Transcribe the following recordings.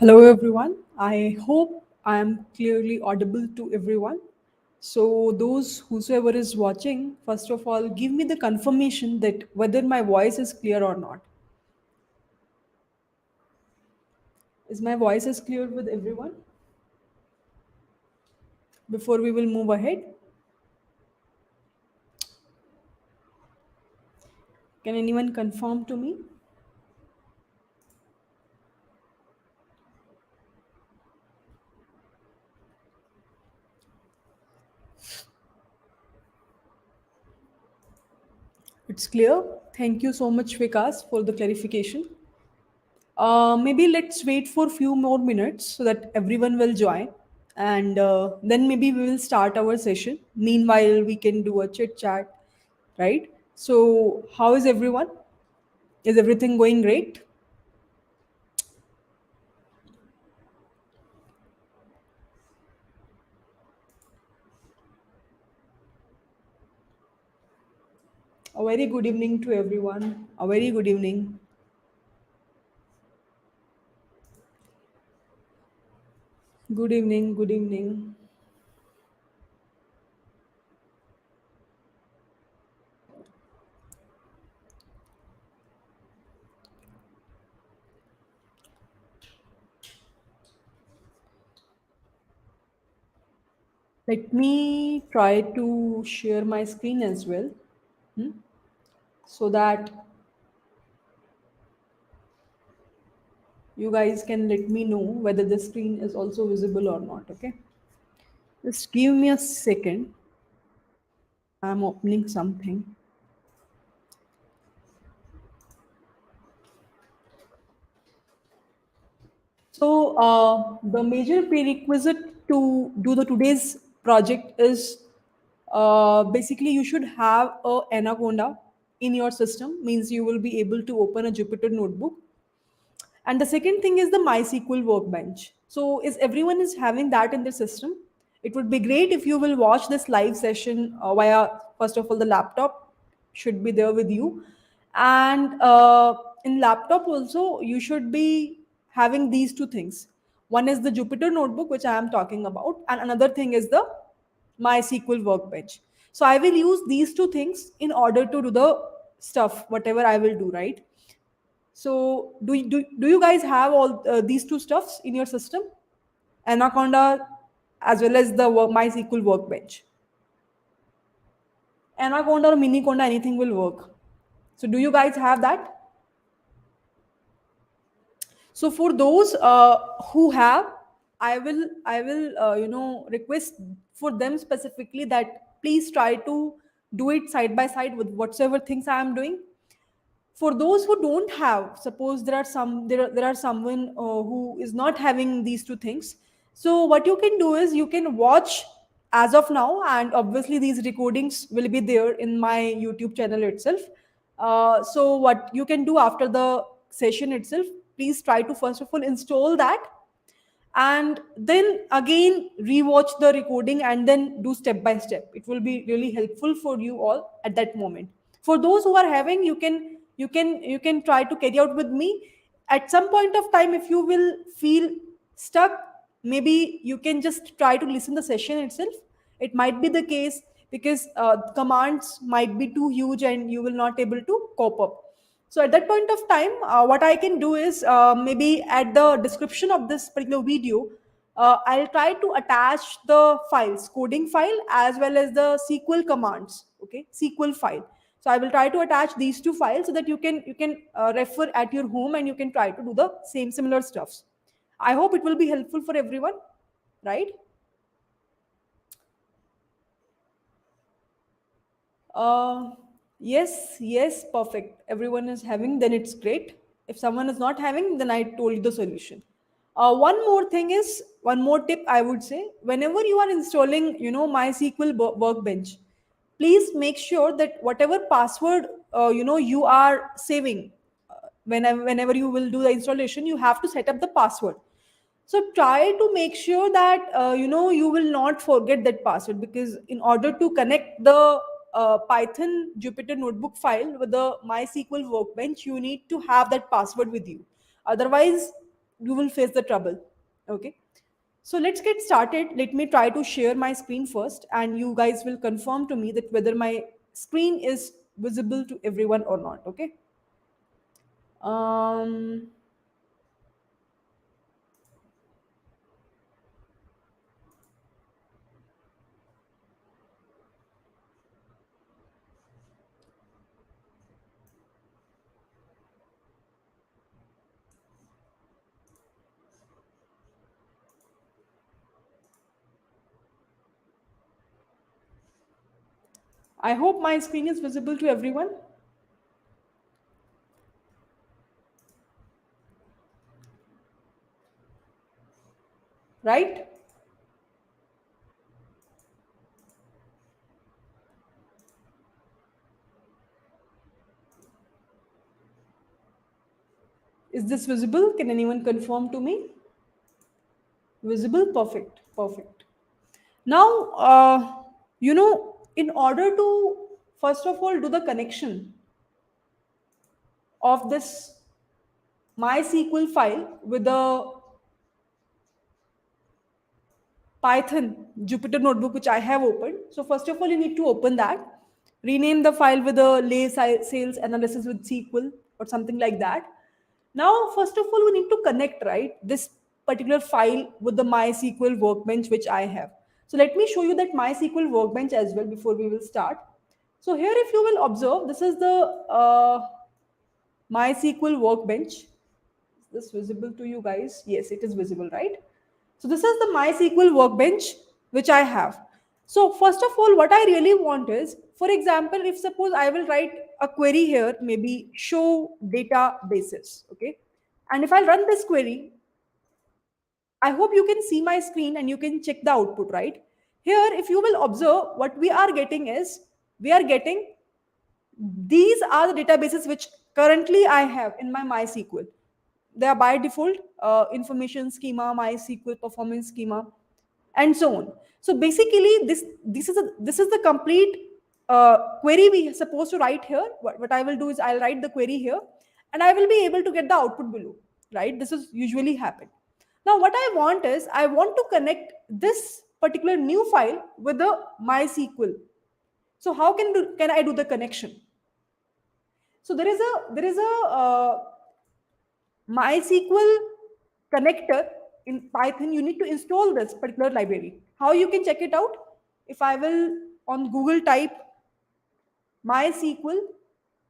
Hello, everyone. I hope I am clearly audible to everyone. So, those whosoever is watching, first of all, give me the confirmation that whether my voice is clear or not. Is my voice is clear with everyone? Before we will move ahead, can anyone confirm to me? It's clear. Thank you so much, Vikas, for the clarification. Maybe let's wait for a few more minutes so that everyone will join, and then maybe we will start our session. Meanwhile, we can do a chit chat, right? So, how is everyone? Is everything going great? A very good evening to everyone. A very good evening. Good evening. Good evening. Let me try to share my screen as well, so that you guys can let me know whether the screen is also visible or not. Okay, just give me a second. I'm opening something. So the major prerequisite to do the today's project is basically you should have a anaconda in your system. Means you will be able to open a Jupyter notebook, and the second thing is the MySQL workbench. So is everyone is having that in their system? It would be great if you will watch this live session via, first of all, the laptop should be there with you, and in laptop also you should be having these two things. One is the Jupyter notebook, which I am talking about, and another thing is the MySQL workbench. So I will use these two things in order to do the stuff, whatever I will do, right? So do you guys have all these two stuffs in your system? Anaconda as well as the MySQL workbench. Anaconda or Miniconda, anything will work. So do you guys have that? So for those who have, I will request for them specifically that please try to do it side by side with whatsoever things I am doing. For those who don't have, suppose there are someone who is not having these two things, so what you can do is you can watch as of now, and obviously these recordings will be there in my YouTube channel itself. So what you can do after the session itself, please try to first of all install that, and then again rewatch the recording and then do step by step. It will be really helpful for you all at that moment. For those who are having, you can try to carry out with me. At some point of time, if you will feel stuck, maybe you can just try to listen the session itself. It might be the case because commands might be too huge and you will not able to cope up. So at that point of time, what I can do is, maybe at the description of this particular video, I'll try to attach the files, coding file as well as the SQL commands. Okay, SQL file. So I will try to attach these two files so that you can refer at your home and you can try to do the same similar stuffs. I hope it will be helpful for everyone, right? Uh, yes, yes, perfect. Everyone is having, then it's great. If someone is not having, then I told you the solution. One more tip I would say, whenever you are installing, MySQL workbench, please make sure that whatever password, you are saving, whenever you will do the installation, you have to set up the password. So try to make sure that you will not forget that password, because in order to connect the Python Jupyter notebook file with the MySQL workbench, you need to have that password with you. Otherwise, you will face the trouble. Okay. So let's get started. Let me try to share my screen first, and you guys will confirm to me that whether my screen is visible to everyone or not. Okay. Um, I hope my screen is visible to everyone, right? Is this visible? Can anyone confirm to me? Visible? Perfect. Perfect. Now, in order to first of all do the connection of this MySQL file with the Python Jupyter Notebook, which I have opened. So first of all, you need to open that, rename the file with a sales analysis with SQL or something like that. Now, first of all, we need to connect, right, this particular file with the MySQL workbench, which I have. So let me show you that MySQL workbench as well before we will start. So here, if you will observe, this is the MySQL workbench. Is this visible to you guys? Yes, it is visible, right? So this is the MySQL workbench which I have. So first of all, what I really want is, for example, if suppose I will write a query here, maybe show databases, okay? And if I run this query, I hope you can see my screen and you can check the output, right? Here, if you will observe, what we are getting is, we are getting these are the databases which currently I have in my MySQL. They are by default information schema, MySQL performance schema, and so on. So basically, this is the complete query we are supposed to write here. What I will do is I'll write the query here, and I will be able to get the output below. Right? This is usually happen. Now, what I want is I want to connect this particular new file with the MySQL. So how can I do the connection? So there is a MySQL connector in Python. You need to install this particular library. How you can check it out? If I will on Google type MySQL,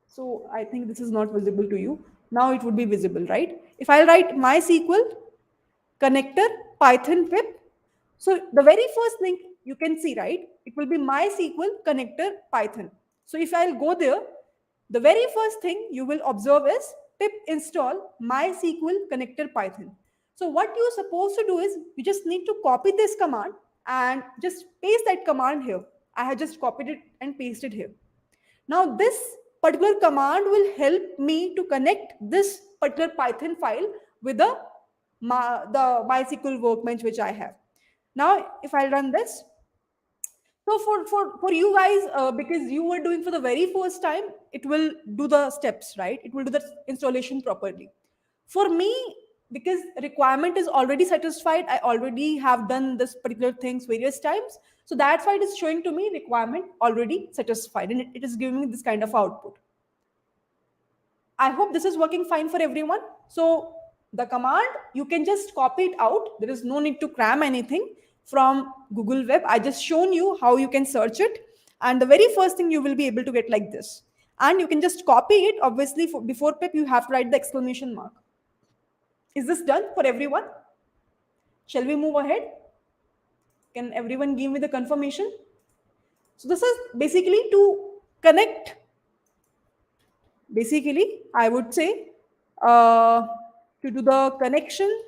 so I think this is not visible to you. Now it would be visible, right? If I write MySQL connector Python pip, so the very first thing you can see, right? It will be MySQL connector Python. So if I'll go there, the very first thing you will observe is pip install MySQL connector Python. So what you're supposed to do is you just need to copy this command and just paste that command here. I have just copied it and pasted here. Now this particular command will help me to connect this particular Python file with the MySQL workbench which I have. Now, if I run this, so for you guys, because you were doing for the very first time, it will do the steps, right? It will do the installation properly. For me, because requirement is already satisfied, I already have done this particular things various times. So that's why it is showing to me requirement already satisfied, and it is giving me this kind of output. I hope this is working fine for everyone. So the command, you can just copy it out. There is no need to cram anything from Google Web. I just shown you how you can search it. And the very first thing you will be able to get like this. And you can just copy it. Obviously, before pip, you have to write the exclamation mark. Is this done for everyone? Shall we move ahead? Can everyone give me the confirmation? So this is basically to connect. Basically, I would say uh, to do the connection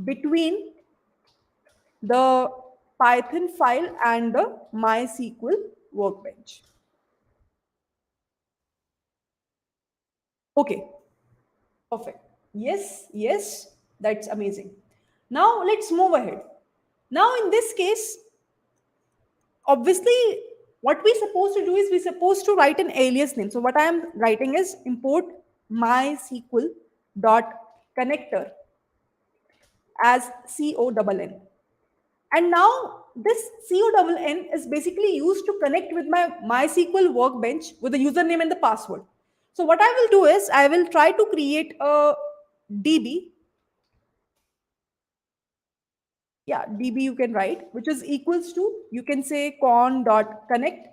between the Python file and the MySQL workbench. Okay, perfect. Yes, yes, that's amazing. Now let's move ahead. Now in this case, obviously, what we're supposed to do is we're supposed to write an alias name. So what I am writing is import MySQL dot connector as CONN. And now this CONN is basically used to connect with my MySQL workbench with the username and the password. So what I will do is I will try to create a DB. Yeah, DB you can write, which is equals to, you can say con dot connect.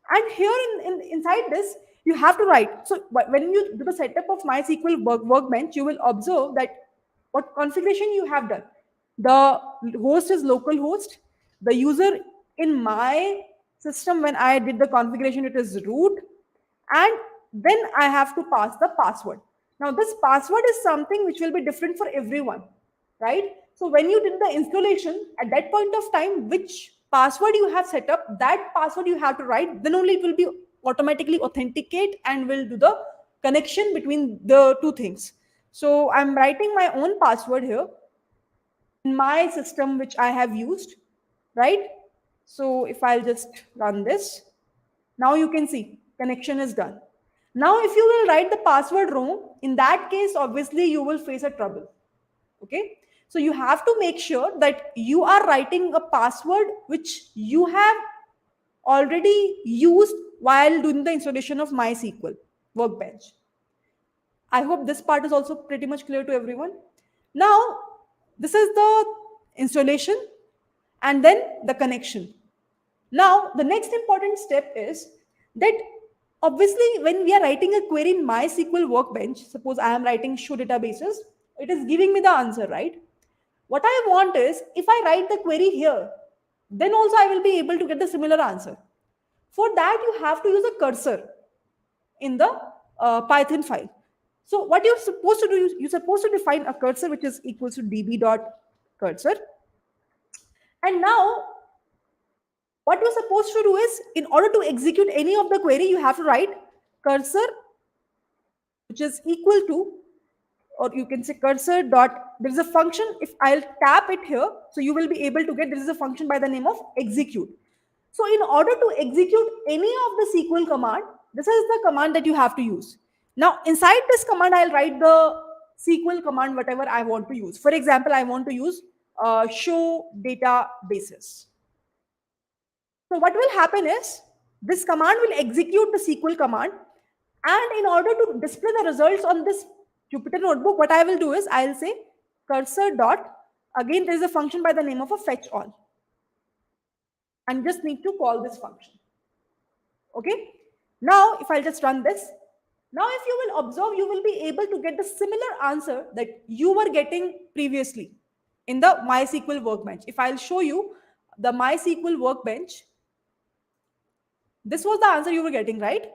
And here inside this, you have to write. So when you do the setup of MySQL workbench, you will observe that what configuration you have done. The host is localhost. The user in my system, when I did the configuration, it is root. And then I have to pass the password. Now, this password is something which will be different for everyone, right? So when you did the installation, at that point of time, which password you have set up, that password you have to write, then only it will be automatically authenticate and will do the connection between the two things. So I'm writing my own password here in my system which I have used, right? So if I'll just run this, now you can see connection is done. Now if you will write the password wrong, in that case, obviously you will face a trouble. Okay. So you have to make sure that you are writing a password which you have already used while doing the installation of MySQL workbench. I hope this part is also pretty much clear to everyone. Now, this is the installation and then the connection. Now, the next important step is that obviously when we are writing a query in MySQL workbench, suppose I am writing show databases, it is giving me the answer, right? What I want is if I write the query here, then also I will be able to get the similar answer. For that, you have to use a cursor in the Python file. So what you're supposed to do is you're supposed to define a cursor which is equals to db.cursor. And now what you're supposed to do is in order to execute any of the query, you have to write cursor, which is equal to, or you can say cursor dot, there is a function, if I'll tap it here, so you will be able to get, there is a function by the name of execute. So in order to execute any of the SQL command, this is the command that you have to use. Now inside this command, I'll write the SQL command, whatever I want to use. For example, I want to use show databases. So what will happen is this command will execute the SQL command. And in order to display the results on this Jupyter Notebook, what I will do is I'll say cursor dot, again, there is a function by the name of a fetch all. And just need to call this function. Okay. Now, if I'll just run this, now if you will observe, you will be able to get the similar answer that you were getting previously in the MySQL workbench. If I'll show you the MySQL workbench, this was the answer you were getting, right?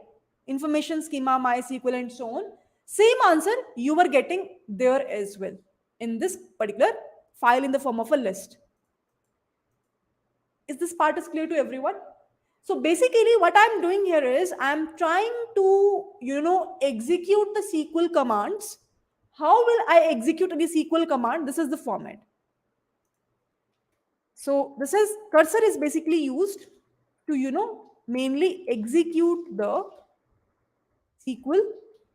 Information schema, MySQL, and so on. Same answer you were getting there as well in this particular file in the form of a list. Is this part is clear to everyone? So basically what I'm doing here is I'm trying to, execute the SQL commands. How will I execute any SQL command? This is the format. So this is cursor is basically used to, mainly execute the SQL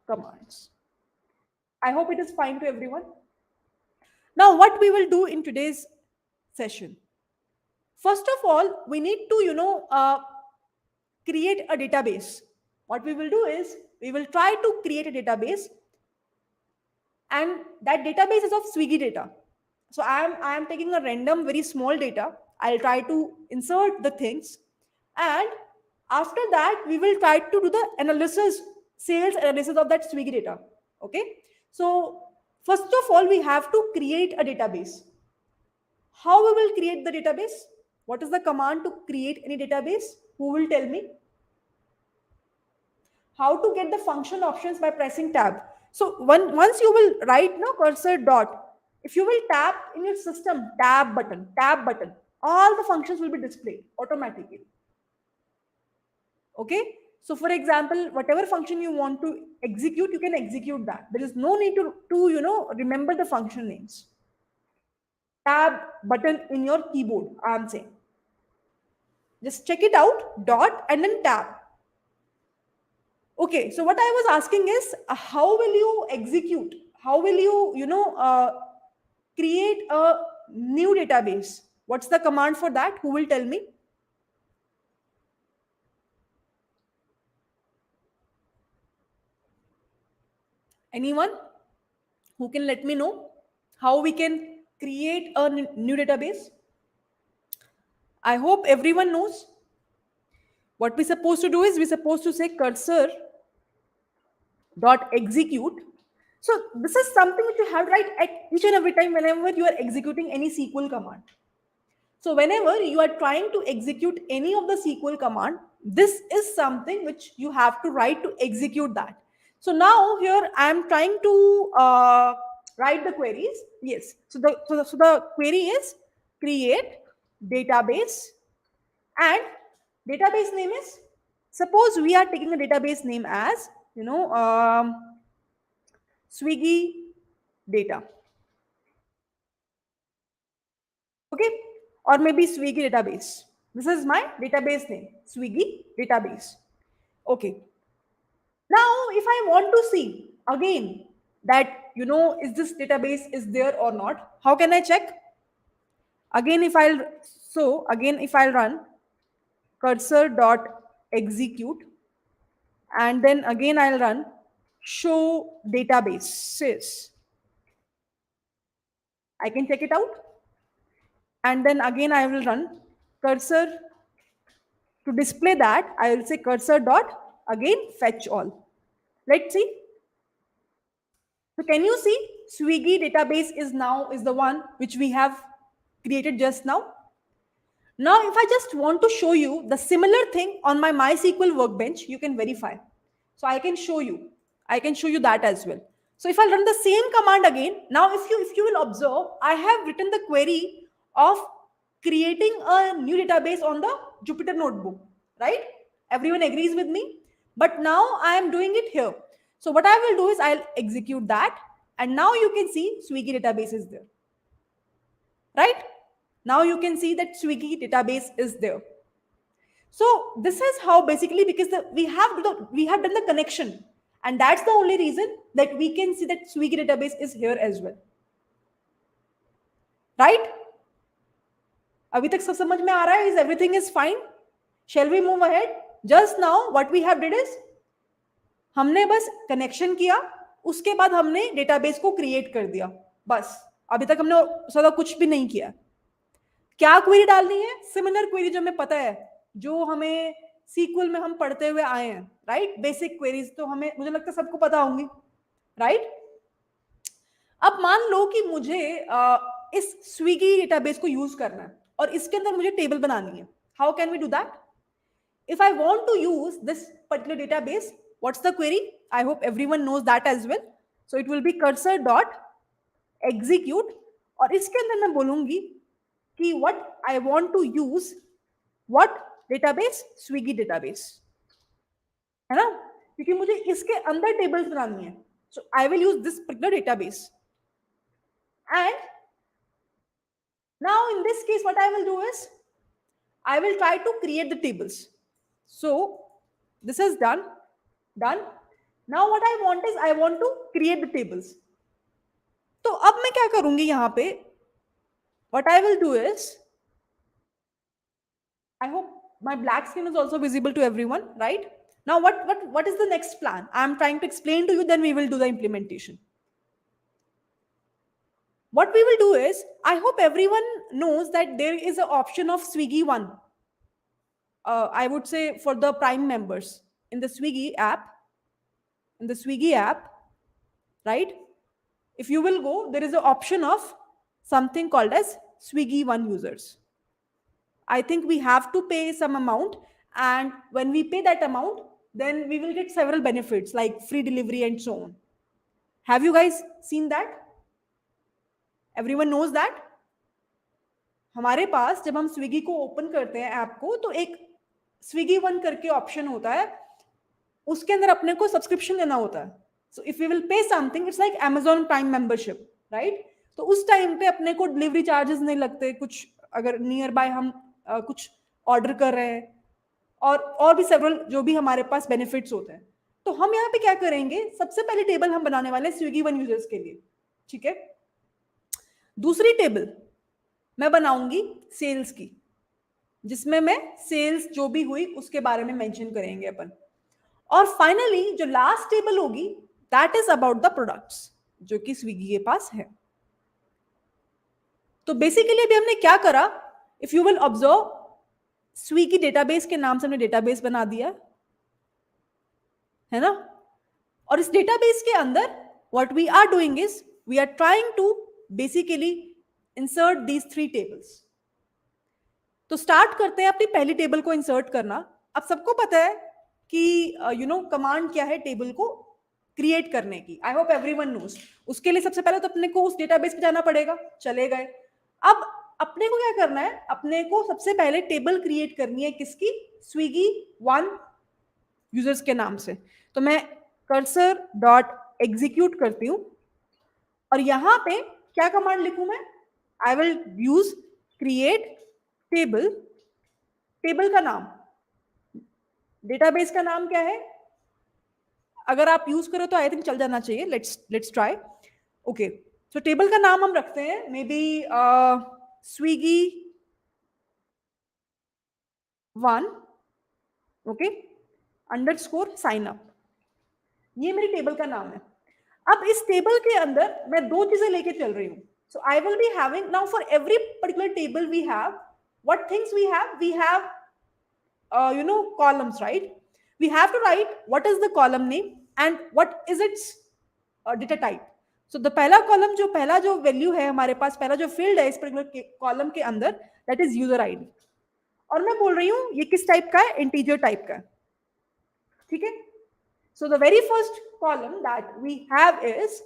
commands. I hope it is fine to everyone. Now, what we will do in today's session. First of all, we need to, create a database. What we will do is we will try to create a database, and that database is of Swiggy data. So I am taking a random, very small data. I'll try to insert the things, and after that, we will try to do the analysis, sales analysis of that Swiggy data. Okay. So first of all, we have to create a database. How we will create the database? What is the command to create any database? Who will tell me? How to get the function options by pressing tab. So once you will write cursor dot, if you will tap in your system tab button, all the functions will be displayed automatically. Okay. So for example, whatever function you want to execute, you can execute that. There is no need to remember the function names. Tab button in your keyboard, I am saying. Just check it out, dot and then tab. Okay, so what I was asking is, how will you execute? How will you, create a new database. What's the command for that? Who will tell me? Anyone who can let me know how we can create a new database? I hope everyone knows. What we're supposed to do is we're supposed to say cursor dot execute. So this is something which you have to write at each and every time whenever you are executing any SQL command. So whenever you are trying to execute any of the SQL command, this is something which you have to write to execute that. So now here I am trying to write the queries. Yes. So the query is create database, and database name is, suppose we are taking a database name as Swiggy data. Okay, or maybe Swiggy database. This is my database name, Swiggy database. Okay, now if I want to see again that is this database is there or not, how can I check? Again, if I'll run cursor dot execute, and then again I'll run show databases, I can check it out. And then again I will run cursor. To display that, I will say cursor dot again fetch all. Let's see. So can you see Swiggy database is the one which we have created just now. Now if I just want to show you the similar thing on my MySQL workbench, you can verify. So I can show you that as well. So if I run the same command again, now if you will observe, I have written the query of creating a new database on the Jupyter Notebook, right? Everyone agrees with me. But now I am doing it here. So what I will do is I'll execute that, and now you can see Swiggy database is there, right? Now you can see that Swiggy database is there. So this is how basically, because we have done the connection, and that's the only reason that we can see that Swiggy database is here as well, right? अभी तक सब समझ में आ रहा है? Is everything is fine? Shall we move ahead? Just now what we have did is हमने बस connection किया, उसके बाद हमने डेटाबेस को क्रिएट कर दिया, बस. अभी तक हमने ज्यादा कुछ भी नहीं किया. क्या क्वेरी डालनी है? सिमिलर क्वेरी जो हमें पता है, जो हमें सीक्वल में हम पढ़ते हुए आए हैं, राइट? बेसिक क्वेरीज तो हमें, मुझे लगता है सबको पता होंगी, राइट? अब मान लो कि मुझे इस स्विगी डेटाबेस को यूज करना है और इसके अंदर मुझे टेबल बनानी है. How can we do that? If I want to use this particular database, what's the query? I hope everyone knows that as well. So it will be cursor dot execute, और इसके अंदर मैं बोलूंगी कि what I want to use, what database? Swiggy database, है ना? क्योंकि मुझे इसके अंदर टेबल्स बनानी है. So I will use this particular database. And now in this case, what I will do is I will try to create the tables. So this is done. Now what I want is I want to create the tables. तो अब मैं क्या करूंगी यहाँ पे? What I will do is, I hope my black screen is also visible to everyone, right? Now what is the next plan? I am trying to explain to you, then we will do the implementation. What we will do is, I hope everyone knows that there is an option of Swiggy one. I would say for the Prime members in the Swiggy app, right? If you will go, there is an option of something called as Swiggy One users. I think we have to pay some amount, and when we pay that amount, then we will get several benefits like free delivery and so on. Have you guys seen that? Everyone knows that? हमारे पास जब हम Swiggy को open करते हैं app को, तो एक Swiggy one करके ऑप्शन होता है, उसके अंदर अपने को सब्सक्रिप्शन लेना होता है. So if you will pay something, it's like Amazon prime membership, right? तो उस टाइम पे अपने को डिलीवरी चार्जेस नहीं लगते कुछ, अगर नियर बाय हम कुछ ऑर्डर कर रहे हैं, और भी सेवरल जो भी हमारे पास बेनिफिट्स होते हैं. तो हम यहाँ पे क्या करेंगे? सबसे पहले टेबल हम बनाने वाले हैं स्विगी वन यूजर्स के लिए, ठीक है? दूसरी टेबल मैं बनाऊंगी सेल्स की, जिसमें मैं सेल्स जो भी हुई उसके बारे में मेंशन करेंगे अपन। और फाइनली जो लास्ट टेबल होगी that is about the products जो कि स्विगी के पास है। तो बेसिकली अभी हमने क्या करा, if you will observe, Swiggy database के नाम से हमने डेटाबेस बना दिया है ना। और इस डेटाबेस के अंदर what we are doing is we are trying to basically insert these three tables. तो स्टार्ट करते हैं अपनी पहली टेबल को इंसर्ट करना। अब सबको पता है कि कमांड क्या है टेबल को क्रिएट करने की, आई होप एवरीवन नोस। उसके लिए सबसे पहले तो अपने को उस डेटाबेस पे जाना पड़ेगा, चले गए। अब अपने को क्या करना है, अपने को सबसे पहले टेबल क्रिएट करनी है किसकी, स्विगी वन यूजर्स के नाम से। तो मैं कर्सर डॉट एग्जीक्यूट करती हूं और यहां पे क्या कमांड लिखूं मैं, I will use create table. Table का नाम, डेटाबेस का नाम क्या है, अगर आप यूज करो तो आई थिंक चल जाना चाहिए। Let's try. ओके, तो टेबल का नाम हम रखते हैं maybe Swiggy one, okay, underscore sign up. ये मेरी टेबल का नाम है। अब इस टेबल के अंदर मैं दो चीजें लेके चल रही हूं। So I will be having now for every particular table we have what things we have columns, right? We have to write what is the column name and what is its data type. So the पहला जो value है हमारे पास, पहला जो field है इस particular column के अंदर, दैट इज यूजर आईडी। और मैं बोल रही हूं ये किस टाइप का है, इंटीजर टाइप का है, ठीक है। So the very first column that we have is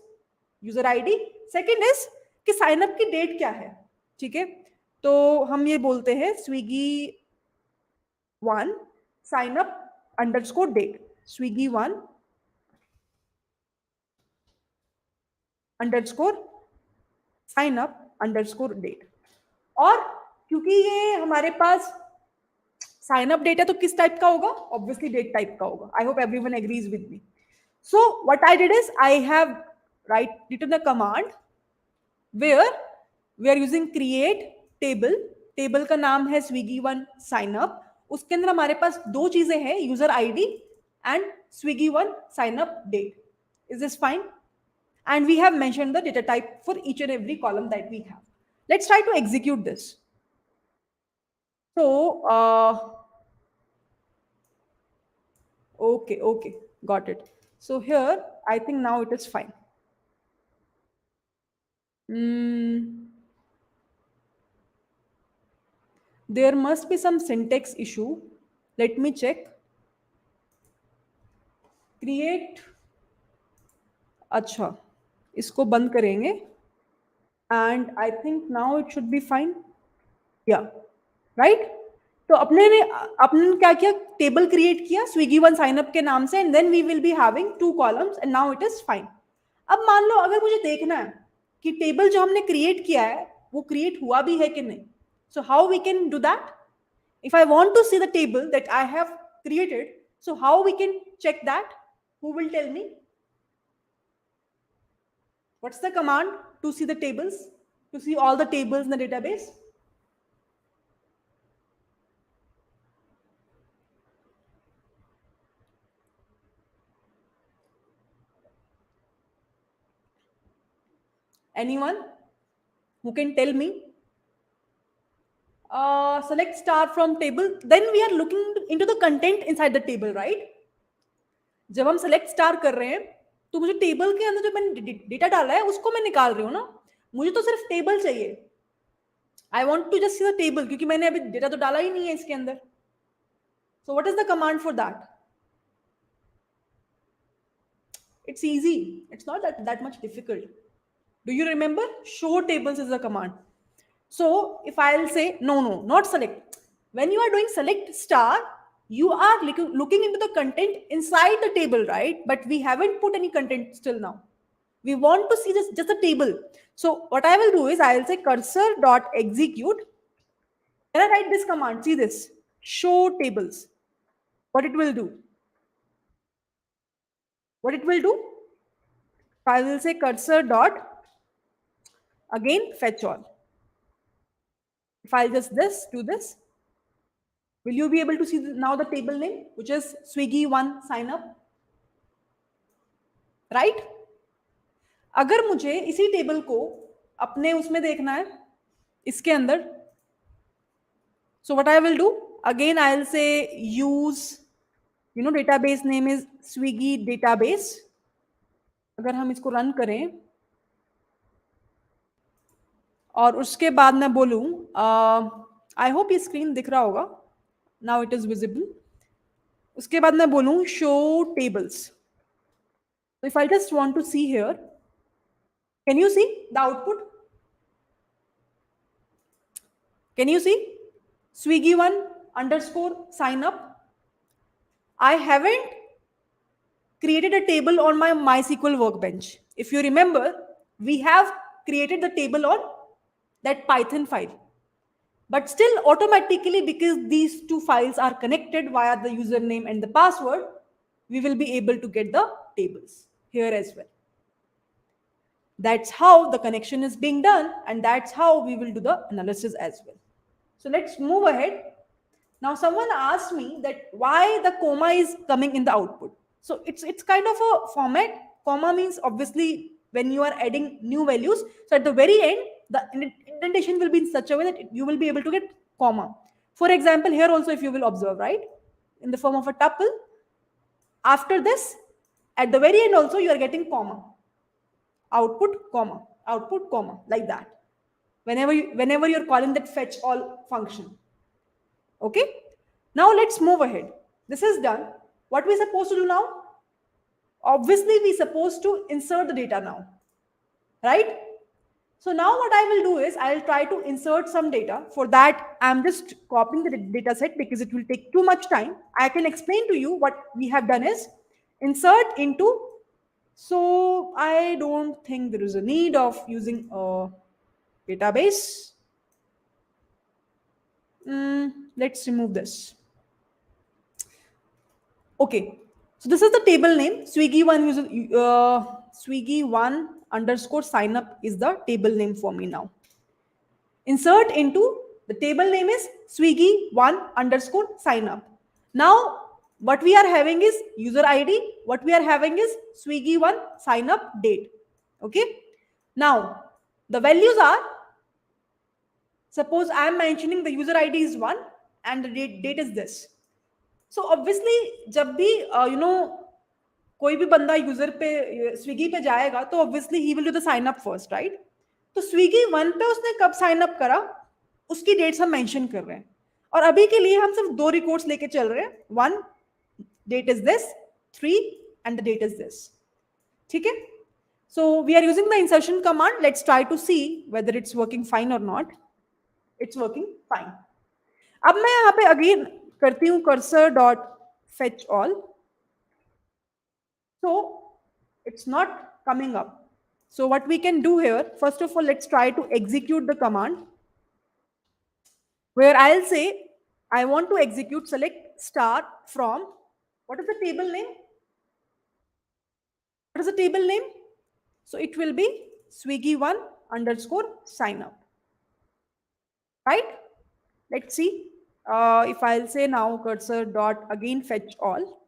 user ID. Second is कि साइन अप की डेट क्या है, ठीक है। तो हम ये बोलते हैं Swiggy one sign up underscore date, swiggy one underscore sign up underscore date। और क्योंकि ये हमारे पास साइन अप डेट है तो किस टाइप का होगा, ऑब्वियसली डेट टाइप का होगा। I hope everyone agrees with me. So what I did is I have right written the command where we are using create table. Table का नाम है स्विगी वन साइन अप। उसके अंदर हमारे पास दो चीजें हैं, user ID and Swiggy one sign up date. Is this fine? And we have mentioned the data type for each and every column that we have. Let's try to execute this. So okay, got it. So here I think now it is fine. There must be some syntax issue. Let me check. Create, अच्छा, इसको बंद करेंगे and I think now it should be fine. Yeah, right? तो अपने क्या किया, table create किया Swiggy one signup के नाम से, and then we will be having two columns and now it is fine. अब मान लो अगर मुझे देखना है कि टेबल जो हमने क्रिएट किया है वो क्रिएट हुआ भी है कि नहीं, so how we can do that? If I want to see the table that I have created, so how we can check that? Who will tell me? What's the command to see the tables, to see all the tables in the database? Anyone who can tell me? Select star from table, then we are looking into the content inside the table, right? जब हम select star कर रहे हैं तो मुझे table के अंदर जो मैंने डेटा डाला है उसको मैं निकाल रही हूँ ना, मुझे तो सिर्फ टेबल चाहिए। I want to just see the table, क्योंकि मैंने अभी डेटा तो डाला ही नहीं है इसके अंदर। So what is the command for that? It's easy, it's not that much difficult. Do you remember? Show tables is the command. So if I'll say no, not select. When you are doing select star, you are looking into the content inside the table, right? But we haven't put any content still now. We want to see just the table. So what I will do is I will say cursor dot execute. When I write this command, see this, show tables. What it will do? What it will do? I will say cursor dot Again, fetch all. If I'll just do this, will you be able to see now the table name, which is Swiggy one sign up, right? अगर मुझे इसी table को अपने उसमें देखना है, इसके अंदर, so what I will do, again I'll say use, database name is Swiggy database. अगर हम इसको रन करें और उसके बाद मैं बोलूं, आई होप ये स्क्रीन दिख रहा होगा, नाउ इट इज विजिबल. उसके बाद मैं बोलूं show tables. If I just want to see here, can you see the output? Can you see Swiggy one underscore sign up? I haven't created a table on my MySQL workbench. If you remember, we have created the table on that Python file. But still automatically, because these two files are connected via the username and the password, we will be able to get the tables here as well. That's how the connection is being done, and that's how we will do the analysis as well. So let's move ahead. Now someone asked me that why the comma is coming in the output. So it's kind of a format. Comma means obviously when you are adding new values. So at the very end, the indentation will be in such a way that you will be able to get comma. For example, here also if you will observe, right, in the form of a tuple, after this, at the very end also you are getting comma. Output, comma, like that. Whenever you're calling that fetch all function. Okay, now let's move ahead. This is done. What we supposed to do now? Obviously, we supposed to insert the data now, right? So now what I will do is I'll try to insert some data. For that, I'm just copying the data set because it will take too much time. I can explain to you what we have done is insert into. So I don't think there is a need of using a database. Let's remove this. Okay, so this is the table name. Swiggy one user, Swiggy one underscore sign up is the table name for me now. Insert into the table name is Swiggy one underscore sign up. Now what we are having is user ID. What we are having is Swiggy one sign up date. Okay. Now the values are, suppose I am mentioning the user ID is 1 and the date is this. So obviously जब भी कोई भी बंदा user पे Swiggy पे जाएगा तो obviously he will do the sign up first, right? तो स्विगी 1 पे उसने कब साइन अप करा उसकी डेट्स हम मेंशन कर रहे हैं. और अभी के लिए हम सिर्फ दो रिकॉर्ड्स लेके चल रहे हैं. 1 date is this, 3 and the date is this. ठीक है? So we are using the insertion command. Let's try to see whether it's working fine or not. It's working fine. अब मैं यहाँ पे अगेन करती हूँ cursor dot fetch all. So it's not coming up. So what we can do here, first of all, let's try to execute the command where I'll say I want to execute select star from, what is the table name? What is the table name? So it will be Swiggy one underscore sign up. Right? Let's see. If I'll say now cursor dot again fetch all.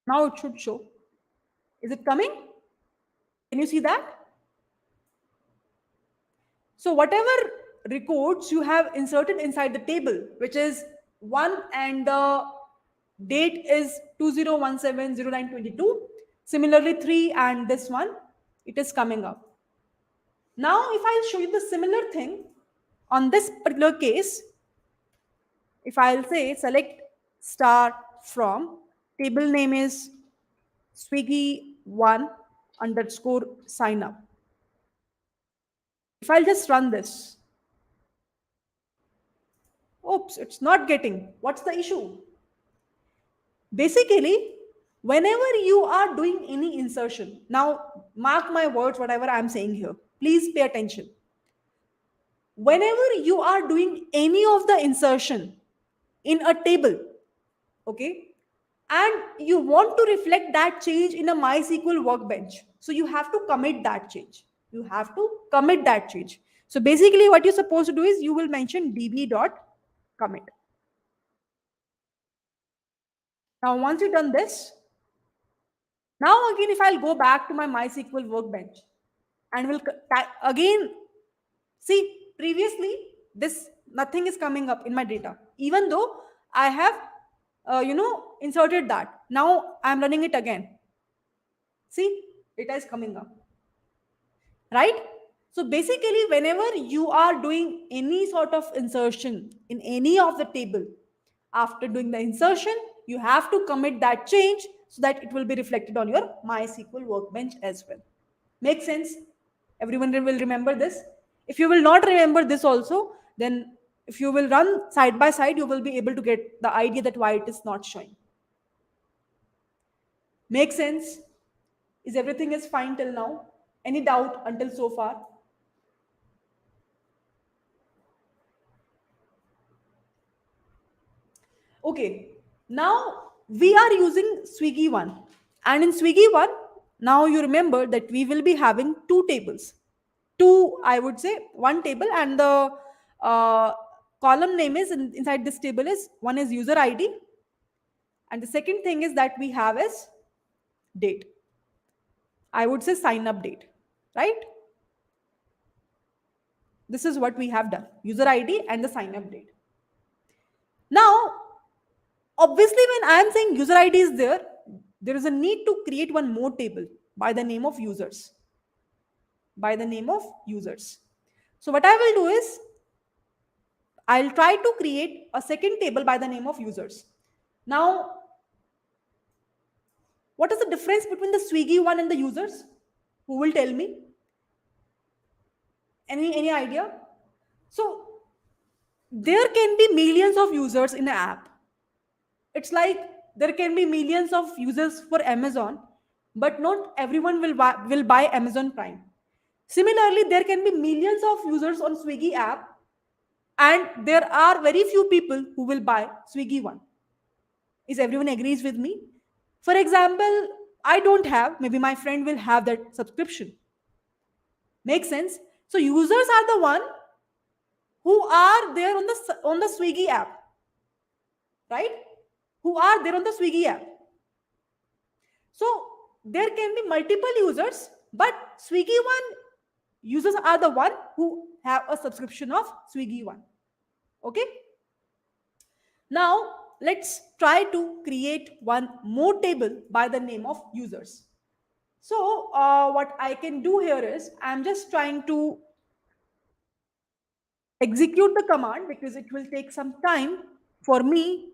Now it should show. Is it coming? Can you see that? So whatever records you have inserted inside the table, which is 1 and the date is 20170922. Similarly 3 and this one, it is coming up. Now if I'll show you the similar thing on this particular case, if I'll say select star from, table name is Swiggy one underscore sign up. If I'll just run this, oops, it's not getting. What's the issue? Basically, whenever you are doing any insertion, now mark my words, whatever I'm saying here, please pay attention. Whenever you are doing any of the insertion in a table, okay, and you want to reflect that change in a MySQL workbench. So you have to commit that change. You have to commit that change. So basically, what you're supposed to do is you will mention db.commit. Now, once you've done this, now again, if I'll go back to my MySQL workbench and will again see previously this nothing is coming up in my data, even though I have inserted that. Now I'm running it again. See, data is coming up, right? So basically, whenever you are doing any sort of insertion in any of the table, after doing the insertion, you have to commit that change so that it will be reflected on your MySQL workbench as well. Make sense? Everyone will remember this. If you will not remember this also, then if you will run side by side, you will be able to get the idea that why it is not showing. Make sense? Is everything is fine till now? Any doubt until so far? Okay, now we are using Swiggy one. And in Swiggy one, now you remember that we will be having two tables. Two, I would say, one table, and the column name is inside this table is one is user ID, and the second thing is that we have is date. I would say sign up date, right? This is what we have done, user ID and the sign up date. Now, obviously, when I am saying user ID is there, there is a need to create one more table by the name of users. By the name of users. So what I will do is I'll try to create a second table by the name of users. Now, what is the difference between the Swiggy one and the users? Who will tell me? Any idea? So there can be millions of users in an app. It's like there can be millions of users for Amazon, but not everyone will buy Amazon Prime. Similarly, there can be millions of users on Swiggy app, and there are very few people who will buy Swiggy one. Is everyone agrees with me? For example, I don't have, maybe my friend will have that subscription. Make sense? So users are the one who are there on the Swiggy app, right? Who are there on the Swiggy app. So there can be multiple users, but Swiggy one users are the one who have a subscription of Swiggy one. Okay? Now let's try to create one more table by the name of users. So what I can do here is I'm just trying to execute the command because it will take some time for me.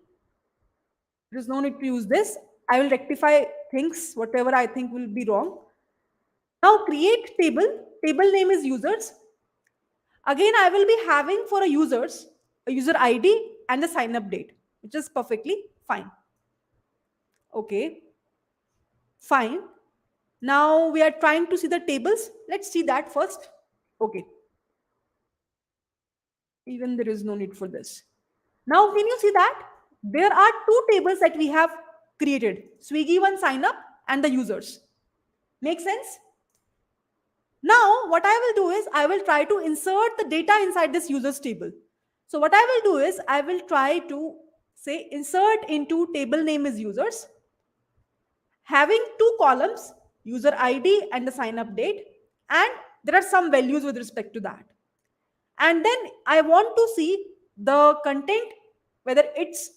There's no need to use this. I will rectify things, whatever I think will be wrong. Now create table. Table name is users. Again, I will be having for a users, a user ID and the sign up date, which is perfectly fine. Okay, fine. Now we are trying to see the tables. Let's see that first. Okay, even there is no need for this. Now, can you see that? There are two tables that we have created. Swiggy one sign up and the users. Make sense? Now, what I will do is I will try to insert the data inside this users table. So what I will do is I will try to say insert into table name is users, having two columns, user ID and the sign up date, and there are some values with respect to that. And then I want to see the content, whether it's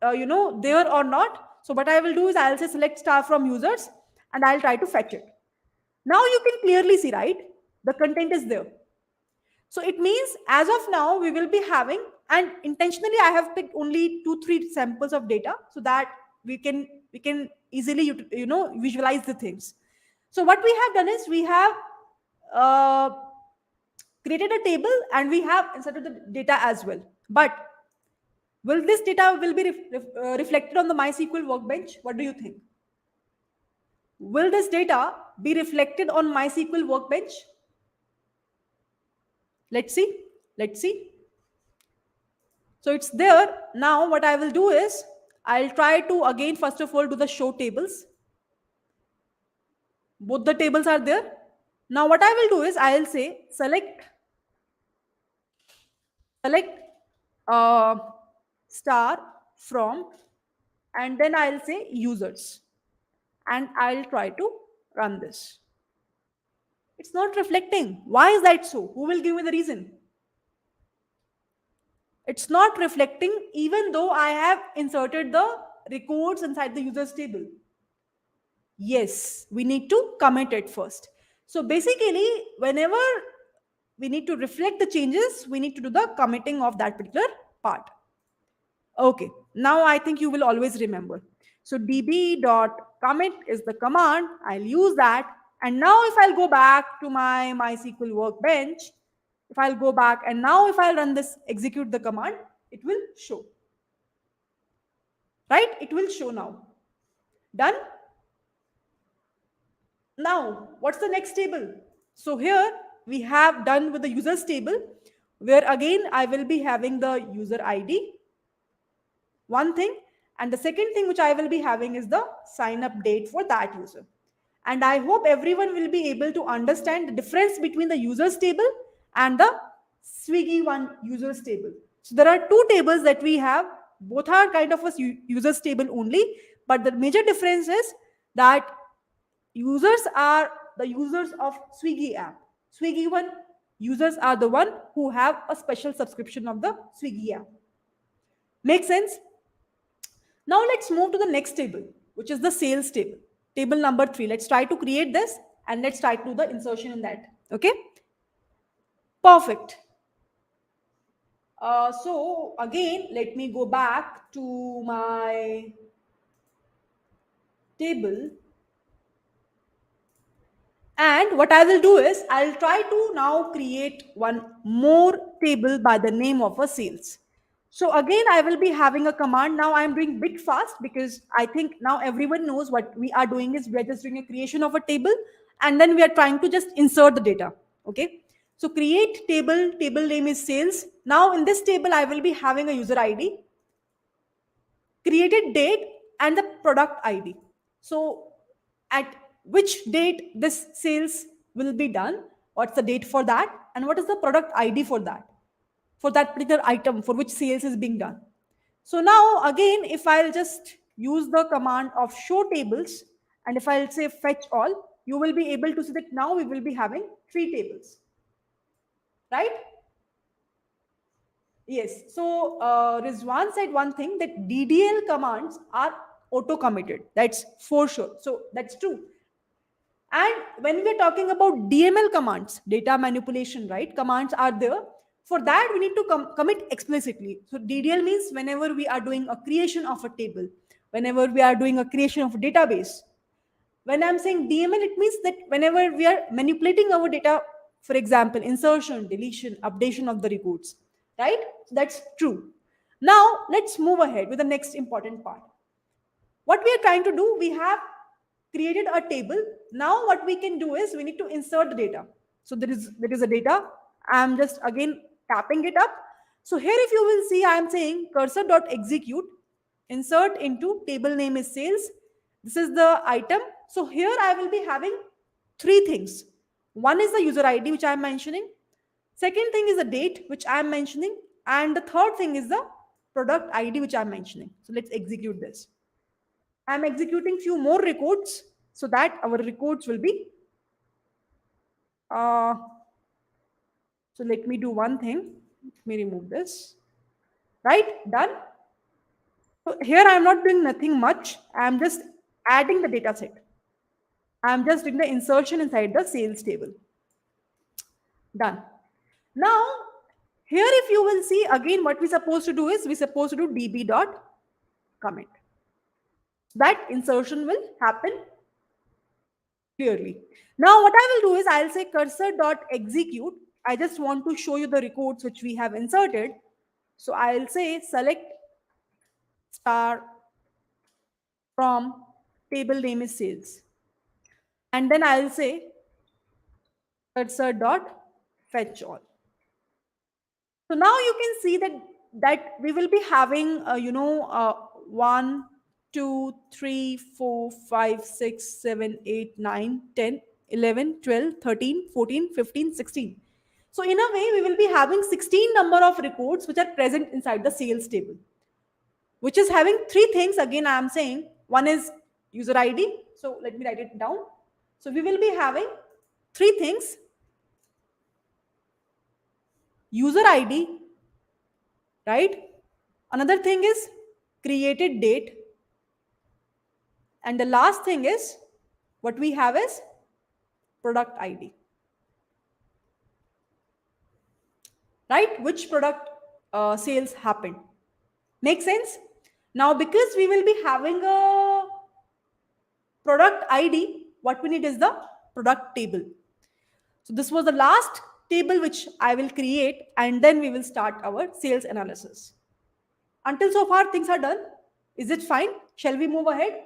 there or not. So what I will do is I'll say select star from users and I'll try to fetch it. Now you can clearly see, right? The content is there. So it means as of now we will be having, and intentionally I have picked only 2-3 samples of data so that we can easily visualize the things. So what we have done is we have uh, created a table and we have inserted the data as well. But will this data will be reflected on the MySQL workbench? What do you think? Will this data be reflected on MySQL workbench? Let's see. Let's see. So it's there. Now what I will do is I'll try to again, first of all, do the show tables. Both the tables are there. Now what I will do is I'll say select uh, star from, and then I'll say users, and I'll try to run this. It's not reflecting. Why is that so? Who will give me the reason? It's not reflecting even though I have inserted the records inside the users table. Yes, we need to commit it first. So basically, whenever we need to reflect the changes, we need to do the committing of that particular part. Okay, now I think you will always remember. So db.commit is the command. I'll use that. And now if I'll go back to my MySQL workbench, if I'll go back and now if I'll run this, execute the command, it will show. Right? It will show now. Done? Now, what's the next table? So here we have done with the users table, where again I will be having the user ID, one thing, and the second thing which I will be having is the sign up date for that user. And I hope everyone will be able to understand the difference between the users table and the Swiggy one users table. So there are two tables that we have. Both are kind of a users table only, but the major difference is that users are the users of Swiggy app. Swiggy one users are the one who have a special subscription of the Swiggy app. Make sense? Now let's move to the next table, which is the sales table. Table number 3. Let's try to create this and let's try to do the insertion in that. Okay? Perfect. So again, let me go back to my table. And what I will do is I'll try to now create one more table by the name of a sales. So again, I will be having a command. Now I'm doing bit fast because I think now everyone knows what we are doing is we're just doing a creation of a table and then we are trying to just insert the data. Okay. So create table, table name is sales. Now in this table, I will be having a user ID, created date, and the product ID. So at which date this sales will be done, what's the date for that, and what is the product ID for that particular item for which sales is being done. So now again, if I'll just use the command of show tables, and if I'll say fetch all, you will be able to see that now we will be having 3 tables, right? Yes. So Rizwan said one thing that DDL commands are auto committed. That's for sure. So that's true. And when we're talking about DML commands, data manipulation, right? Commands are there. For that, we need to commit explicitly. So DDL means whenever we are doing a creation of a table, whenever we are doing a creation of a database. When I'm saying DML, it means that whenever we are manipulating our data, for example, insertion, deletion, updation of the records, right? So that's true. Now, let's move ahead with the next important part. What we are trying to do, we have created a table. Now what we can do is we need to insert the data. So there is a data. I'm just again tapping it up. So here if you will see, I'm saying cursor.execute, insert into table name is sales. This is the item. So here I will be having 3 things. One is the user ID, which I'm mentioning. Second thing is the date, which I'm mentioning. And the third thing is the product ID, which I'm mentioning. So let's execute this. I'm executing few more records so that our records will be. Uh, so let me do one thing. Let me remove this. Right? Done. So here I'm not doing nothing much. I'm just adding the data set. I'm just doing the insertion inside the sales table. Done. Now, here if you will see again what we're supposed to do is we're supposed to do db.commit. That insertion will happen clearly. Now what I will do is I'll say cursor.execute. I just want to show you the records which we have inserted. So I'll say select star from table name is sales. And then I'll say cursor.fetch all. So now you can see that we will be having, 1, 2, 3, 4, 5, 6, 7, 8, 9, 10, 11, 12, 13, 14, 15, 16. So in a way, we will be having 16 number of records which are present inside the sales table, which is having three things. Again, I am saying one is user ID. So let me write it down. So we will be having three things: user ID, right? Another thing is created date. And the last thing is what we have is product ID, right? Which product sales happened. Make sense? Now, because we will be having a product ID, what we need is the product table. So this was the last table which I will create, and then we will start our sales analysis. Until so far, things are done. Is it fine? Shall we move ahead?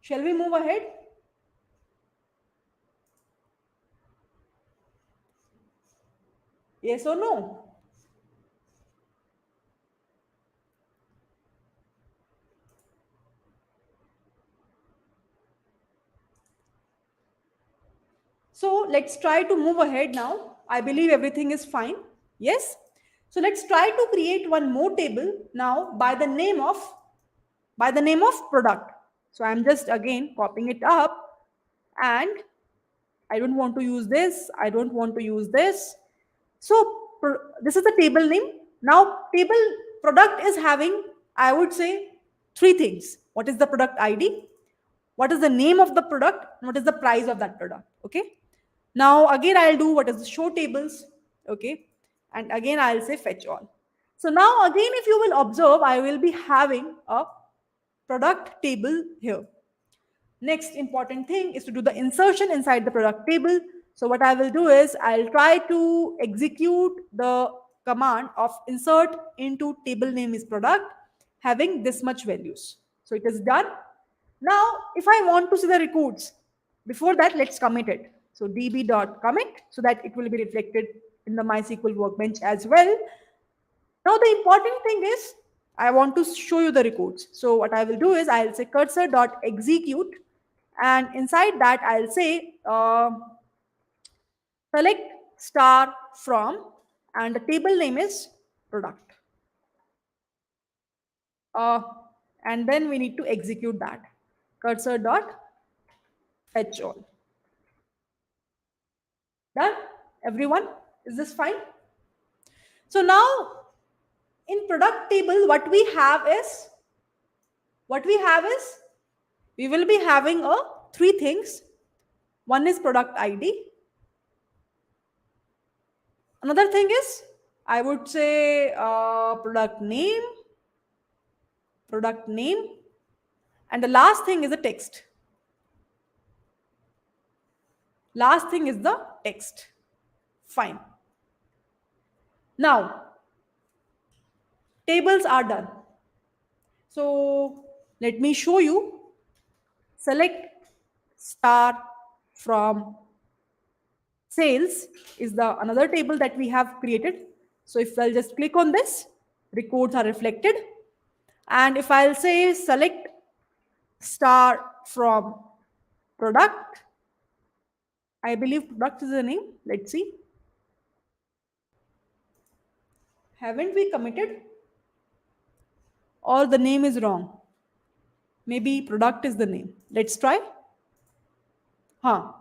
Shall we move ahead? Yes or no? So let's try to move ahead now. I believe everything is fine. Yes? So let's try to create one more table now by the name of product. So I'm just again copying it up, and I don't want to use this. I don't want to use this. So this is the table name. Now table product is having, I would say, three things. What is the product ID? What is the name of the product? What is the price of that product? Okay. Now again I'll do what is the show tables. Okay. And again I'll say fetch all. So now again, if you will observe, I will be having a product table here. Next important thing is to do the insertion inside the product table. So what I will do is I'll try to execute the command of insert into table name is product having this much values. So it is done. Now, if I want to see the records, before that, let's commit it. So db.commit so that it will be reflected in the MySQL workbench as well. Now, the important thing is I want to show you the records. So what I will do is I'll say cursor.execute, and inside that I'll say select star from, and the table name is product. Uh, and then we need to execute that. Cursor.fetch all. Done? Everyone? Is this fine? So now in product table, what we have is we will be having a three things. One is product ID. Another thing is I would say product name, and the last thing is the text. Last thing is the text. Fine. Now, tables are done. So let me show you. Select star from sales is the another table that we have created. So if I'll just click on this, records are reflected. And if I'll say select star from product, I believe product is the name. Let's see. Haven't we committed? Or the name is wrong? Maybe product is the name. Let's try. Huh.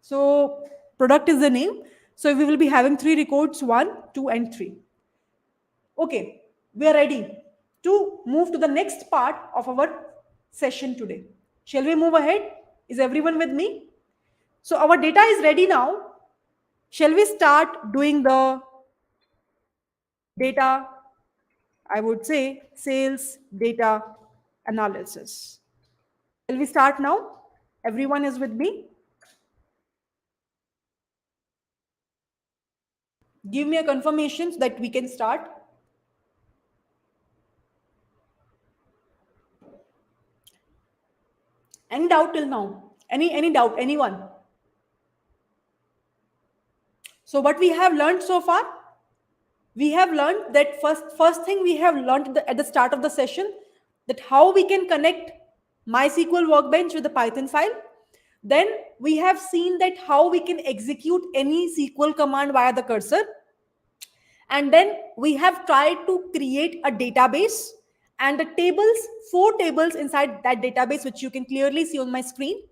So product is the name. So we will be having three records, 1, 2, and 3. Okay, we are ready to move to the next part of our session today. Shall we move ahead? Is everyone with me? So our data is ready now. Shall we start doing the data, I would say, sales data analysis? Shall we start now? Everyone is with me? Give me a confirmation so that we can start. Any doubt till now? Any doubt? Anyone? So what we have learned so far? We have learned that first thing we have learned at the start of the session, that how we can connect MySQL workbench with the Python file. Then we have seen that how we can execute any SQL command via the cursor. And then we have tried to create a database and the tables, four tables inside that database, which you can clearly see on my screen,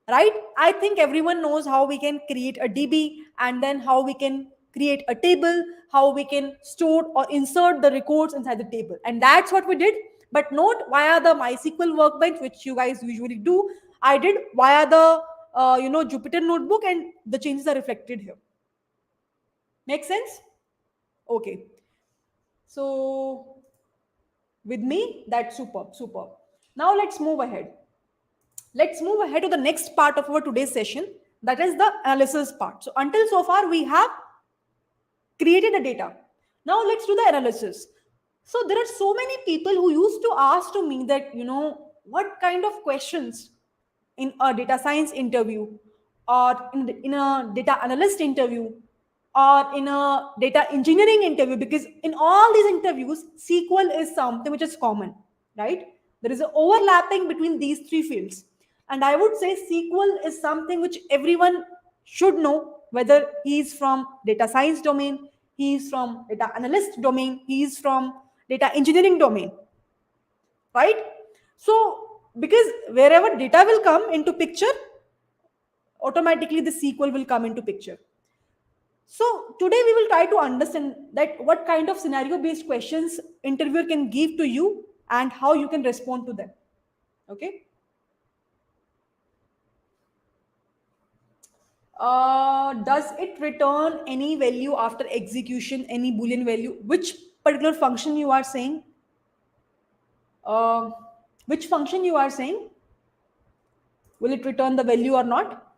right? I think everyone knows how we can create a DB, and then how we can create a table, how we can store or insert the records inside the table. And that's what we did, but not via the MySQL workbench, which you guys usually do. I did via the Jupyter Notebook, and the changes are reflected here. Make sense? Okay. So with me, that's superb, superb. Now let's move ahead. Let's move ahead to the next part of our today's session, that is the analysis part. So until so far we have created the data. Now let's do the analysis. So there are so many people who used to ask to me that, what kind of questions in a data science interview, or in a data analyst interview, or in a data engineering interview, because in all these interviews SQL is something which is common, right? There is an overlapping between these three fields, and I would say SQL is something which everyone should know, whether he is from data science domain, he is from data analyst domain, he is from data engineering domain, right? So because wherever data will come into picture, automatically the SQL will come into picture. So today we will try to understand that what kind of scenario based questions interviewer can give to you and how you can respond to them. Okay. Does it return any value after execution, any boolean value? Which particular function you are saying? Uh, which function you are saying? Will it return the value or not?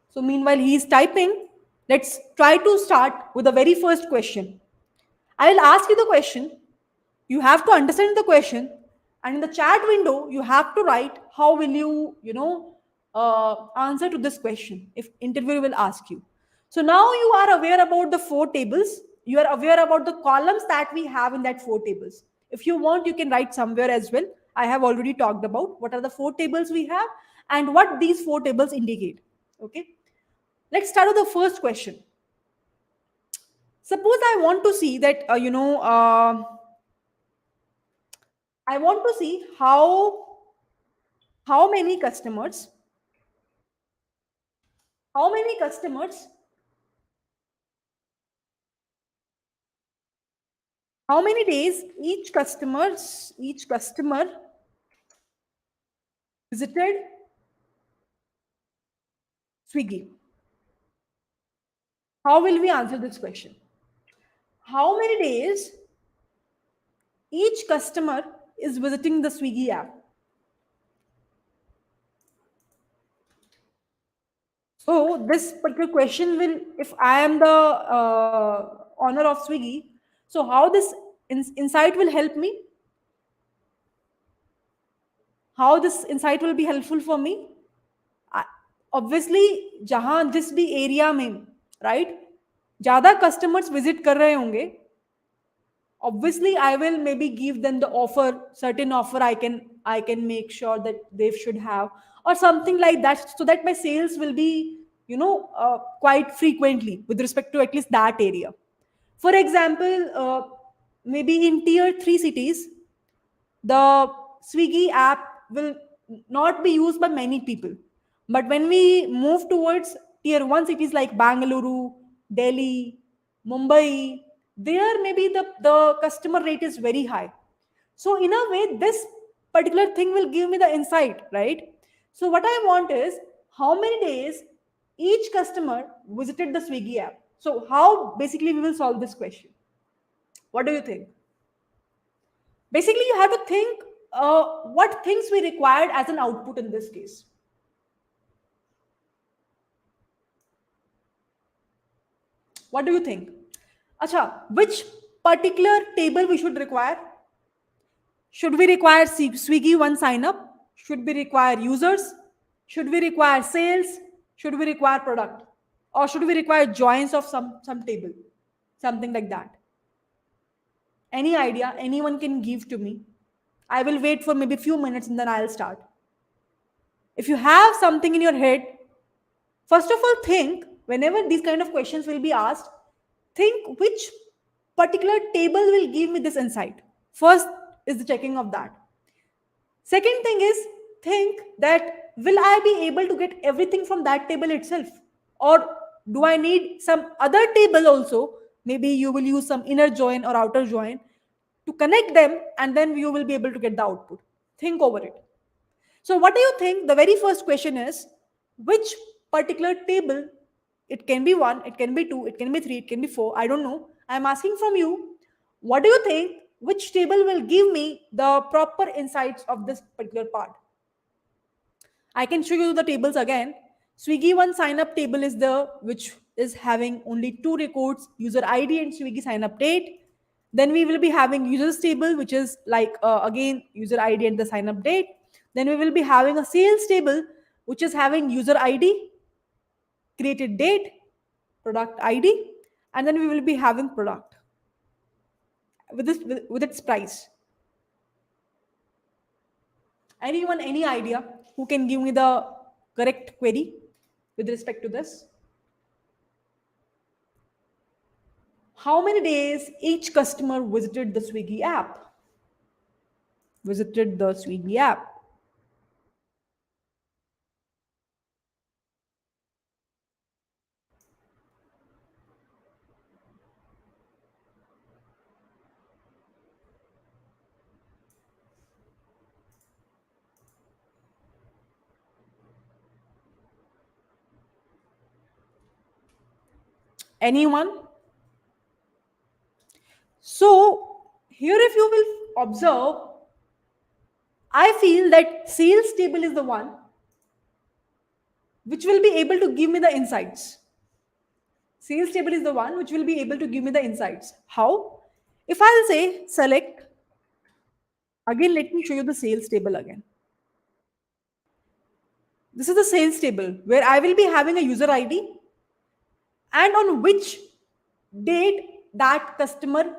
So meanwhile he is typing, let's try to start with the very first question. I will ask you the question. You have to understand the question, and in the chat window you have to write how will you answer to this question if interviewer will ask you. So now you are aware about the four tables. You are aware about the columns that we have in that four tables. If you want, you can write somewhere as well. I have already talked about what are the four tables we have and what these four tables indicate. Okay. Let's start with the first question. Suppose I want to see that I want to see how many customers, how many customers, how many days each customer visited Swiggy. How will we answer this question? How many days each customer is visiting the Swiggy app? So this particular question will, if I am the owner of Swiggy, so how this insight will help me? How this insight will be helpful for me? Obviously जहां जिस भी area में, right, ज्यादा customers visit कर रहे होंगे, obviously I will maybe give them the offer, certain offer I can make sure that they should have, or something like that, so that my sales will be quite frequently with respect to at least that area. For example, maybe in tier 3 cities the Swiggy app will not be used by many people. But when we move towards tier 1 cities like Bangalore, Delhi, Mumbai, there maybe the customer rate is very high. So, in a way, this particular thing will give me the insight, right? So, what I want is how many days each customer visited the Swiggy app. So, how basically we will solve this question? What do you think? Basically you have to think what things we required as an output in this case. What do you think? Acha, which particular table we should require? Should we require Swiggy one sign up? Should we require users? Should we require sales? Should we require product? Or should we require joins of some table? something like that. Any idea anyone can give to me? I will wait for maybe a few minutes and then I'll start. If you have something in your head, first of all, think whenever these kind of questions will be asked, think which particular table will give me this insight. First is the checking of that. Second thing is, think that will I be able to get everything from that table itself? Or do I need some other table also? Maybe you will use some inner join or outer join to connect them, and then you will be able to get the output. Think over it. So, what do you think? The very first question is which particular table? It can be one, it can be two, it can be three, it can be four. I don't know. I'm asking from you. What do you think? Which table will give me the proper insights of this particular part? I can show you the tables again. Swiggy one sign up table is the which is having only two records, user ID and Swiggy sign up date. Then we will be having users table, which is like again user ID and the sign up date. Then we will be having a sales table, which is having user ID, created date, product ID, and then we will be having product with this with its price. Anyone, any idea who can give me the correct query with respect to this? How many days each customer visited the Swiggy app? Visited the Swiggy app. Anyone? So, here, if you will observe, I feel that sales table is the one which will be able to give me the insights. Sales table is the one which will be able to give me the insights. How? If I'll say select, again, let me show you the sales table again. This is the sales table where I will be having a user ID and on which date that customer,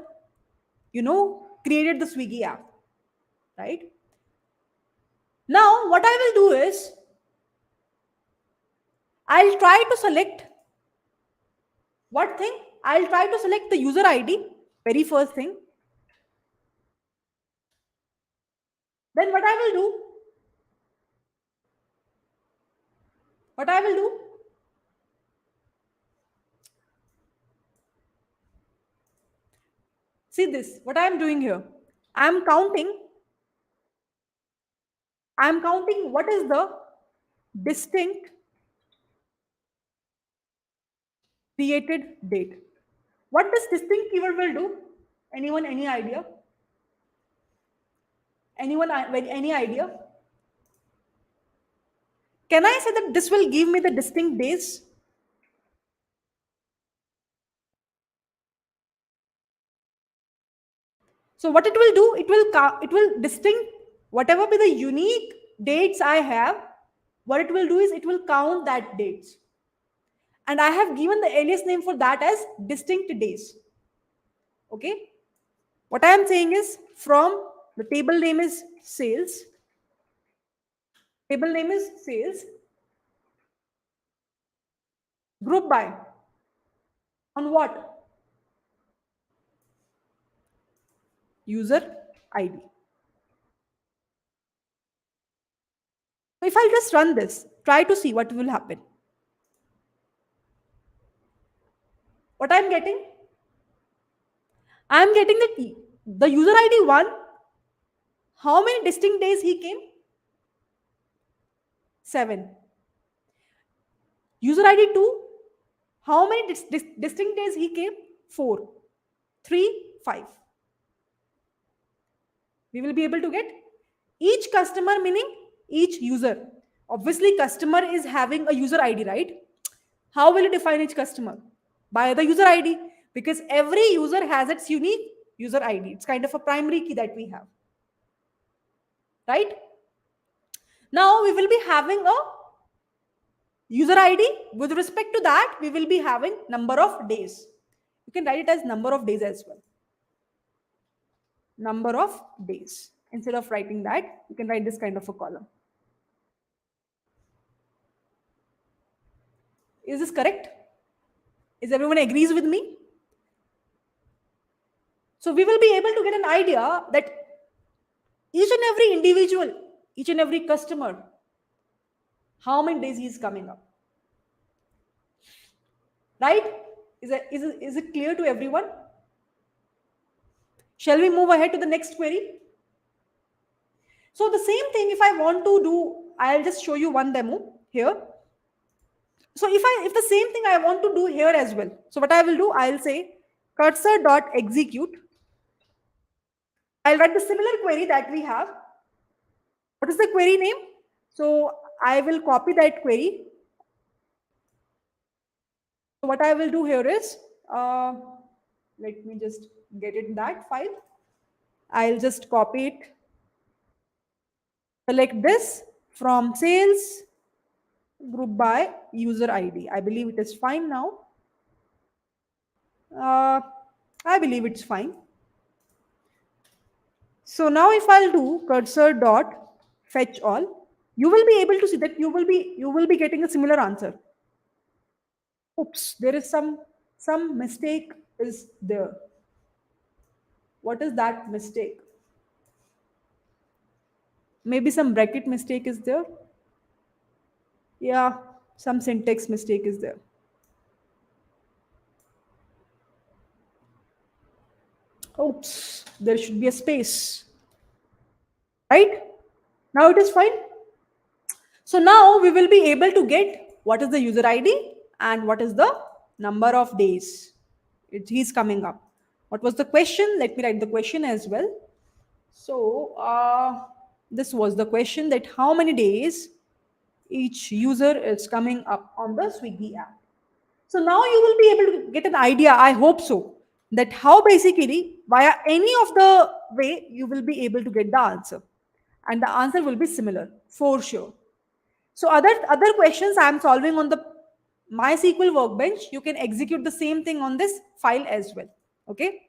created the Swiggy app, right? Now, what I will do is I'll try to select what thing? I'll try to select the user ID, very first thing. Then what I will do, see this, what I am doing here. I'm counting, I'm counting what is the distinct created date. What this distinct keyword will do? Anyone, any idea? Anyone, any idea? Can I say that this will give me the distinct days? So what it will do, it will distinct whatever be the unique dates I have. What it will do is it will count that dates, and I have given the alias name for that as distinct days. Okay. What I am saying is from the table name is sales. Table name is sales. Group by on what? User ID. If I just run this, try to see what will happen. What I'm getting? I'm getting the user ID one. How many distinct days he came? 7. User ID 2. How many distinct days he came? 4. 3, 5. We will be able to get each customer, meaning each user. Obviously, customer is having a user ID, right? How will you define each customer? By the user ID, because every user has its unique user ID. It's kind of a primary key that we have, right? Now we will be having a user ID. With respect to that, we will be having number of days. You can write it as number of days as well. Number of days. Instead of writing that, you can write this kind of a column. Is this correct? Is everyone agrees with me? So we will be able to get an idea that each and every individual, each and every customer, how many days he is coming up. Right? Is it clear to everyone? Shall we move ahead to the next query? So the same thing, if I want to do, I'll just show you one demo here. So if the same thing I want to do here as well. So what I will do, I'll say cursor dot execute. I'll write the similar query that we have. What is the query name? So I will copy that query. So what I will do here is, let me just get it in that file. I'll just copy it. Select this from sales, group by user ID. I believe it is fine now. I believe it's fine. So now if I'll do cursor dot fetch all, you will be able to see that you will be getting a similar answer. Oops, there is some mistake is there. What is that mistake? Maybe some bracket mistake is there. Yeah, some syntax mistake is there. Oops, there should be a space. Right? Now it is fine. So now we will be able to get what is the user ID and what is the number of days he's coming up. What was the question? Let me write the question as well. So this was the question, that how many days each user is coming up on the Swiggy app. So now you will be able to get an idea, I hope so, that how basically via any of the way you will be able to get the answer. And the answer will be similar for sure. So other questions I am solving on the MySQL workbench, you can execute the same thing on this file as well. Okay.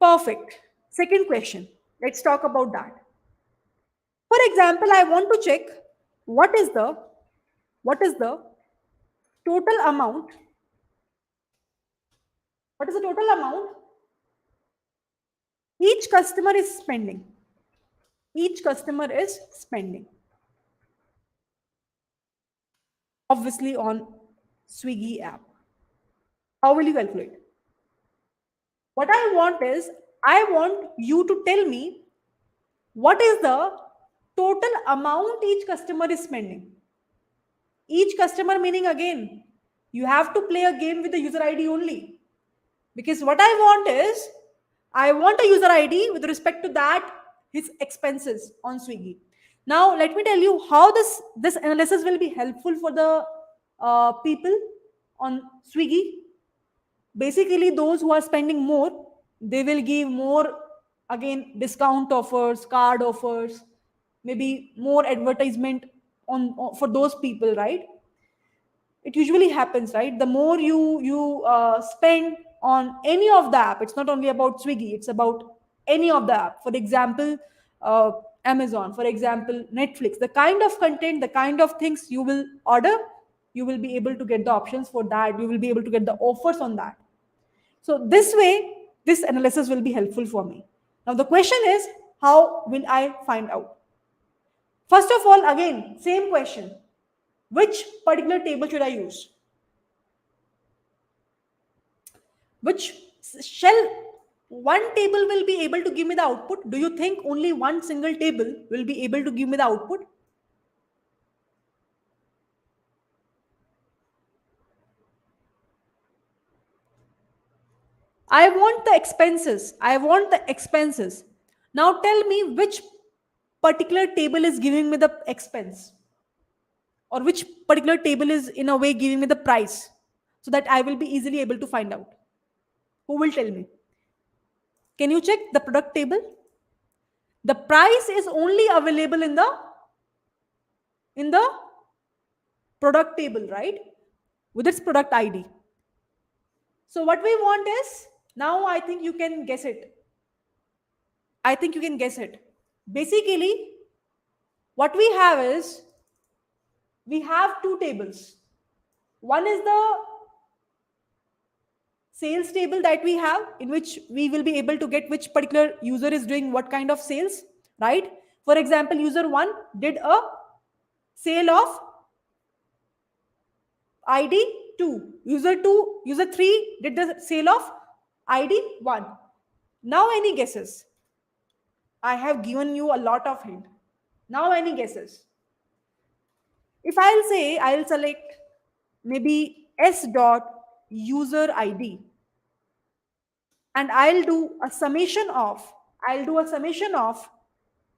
Perfect. Second question. Let's talk about that. For example, I want to check what is the total amount. What is the total amount each customer is spending? Each customer is spending. Obviously on Swiggy app. How will you calculate? What I want is, I want you to tell me what is the total amount each customer is spending. Each customer meaning, again, you have to play a game with the user ID only. Because what I want is, I want a user ID with respect to that, his expenses on Swiggy. Now, let me tell you how this analysis will be helpful for the people on Swiggy. Basically, those who are spending more, they will give more, again, discount offers, card offers, maybe more advertisement for those people, right? It usually happens, right? The more you spend on any of the app, it's not only about Swiggy, it's about any of the app. For example, uh, Amazon, for example, Netflix, the kind of content, the kind of things you will order, you will be able to get the options for that, you will be able to get the offers on that. So this way, this analysis will be helpful for me. Now the question is, how will I find out? First of all, again, same question. Which particular table should I use? Which shall one table will be able to give me the output? Do you think only one single table will be able to give me the output? I want the expenses. I want the expenses. Now tell me which particular table is giving me the expense, or which particular table is in a way giving me the price, so that I will be easily able to find out. Who will tell me? Can you check the product table? The price is only available in the product table, right? With its product ID. So what we want is, now I think you can guess it. I think you can guess it. Basically, what we have is, we have two tables. One is the sales table that we have, in which we will be able to get which particular user is doing what kind of sales, right? For example, user 1 did a sale of id 2, user 2, user 3 did the sale of id 1. Now any guesses? I have given you a lot of hint. Now any guesses? If I'll say, I'll select maybe s dot user id, and I'll do a summation of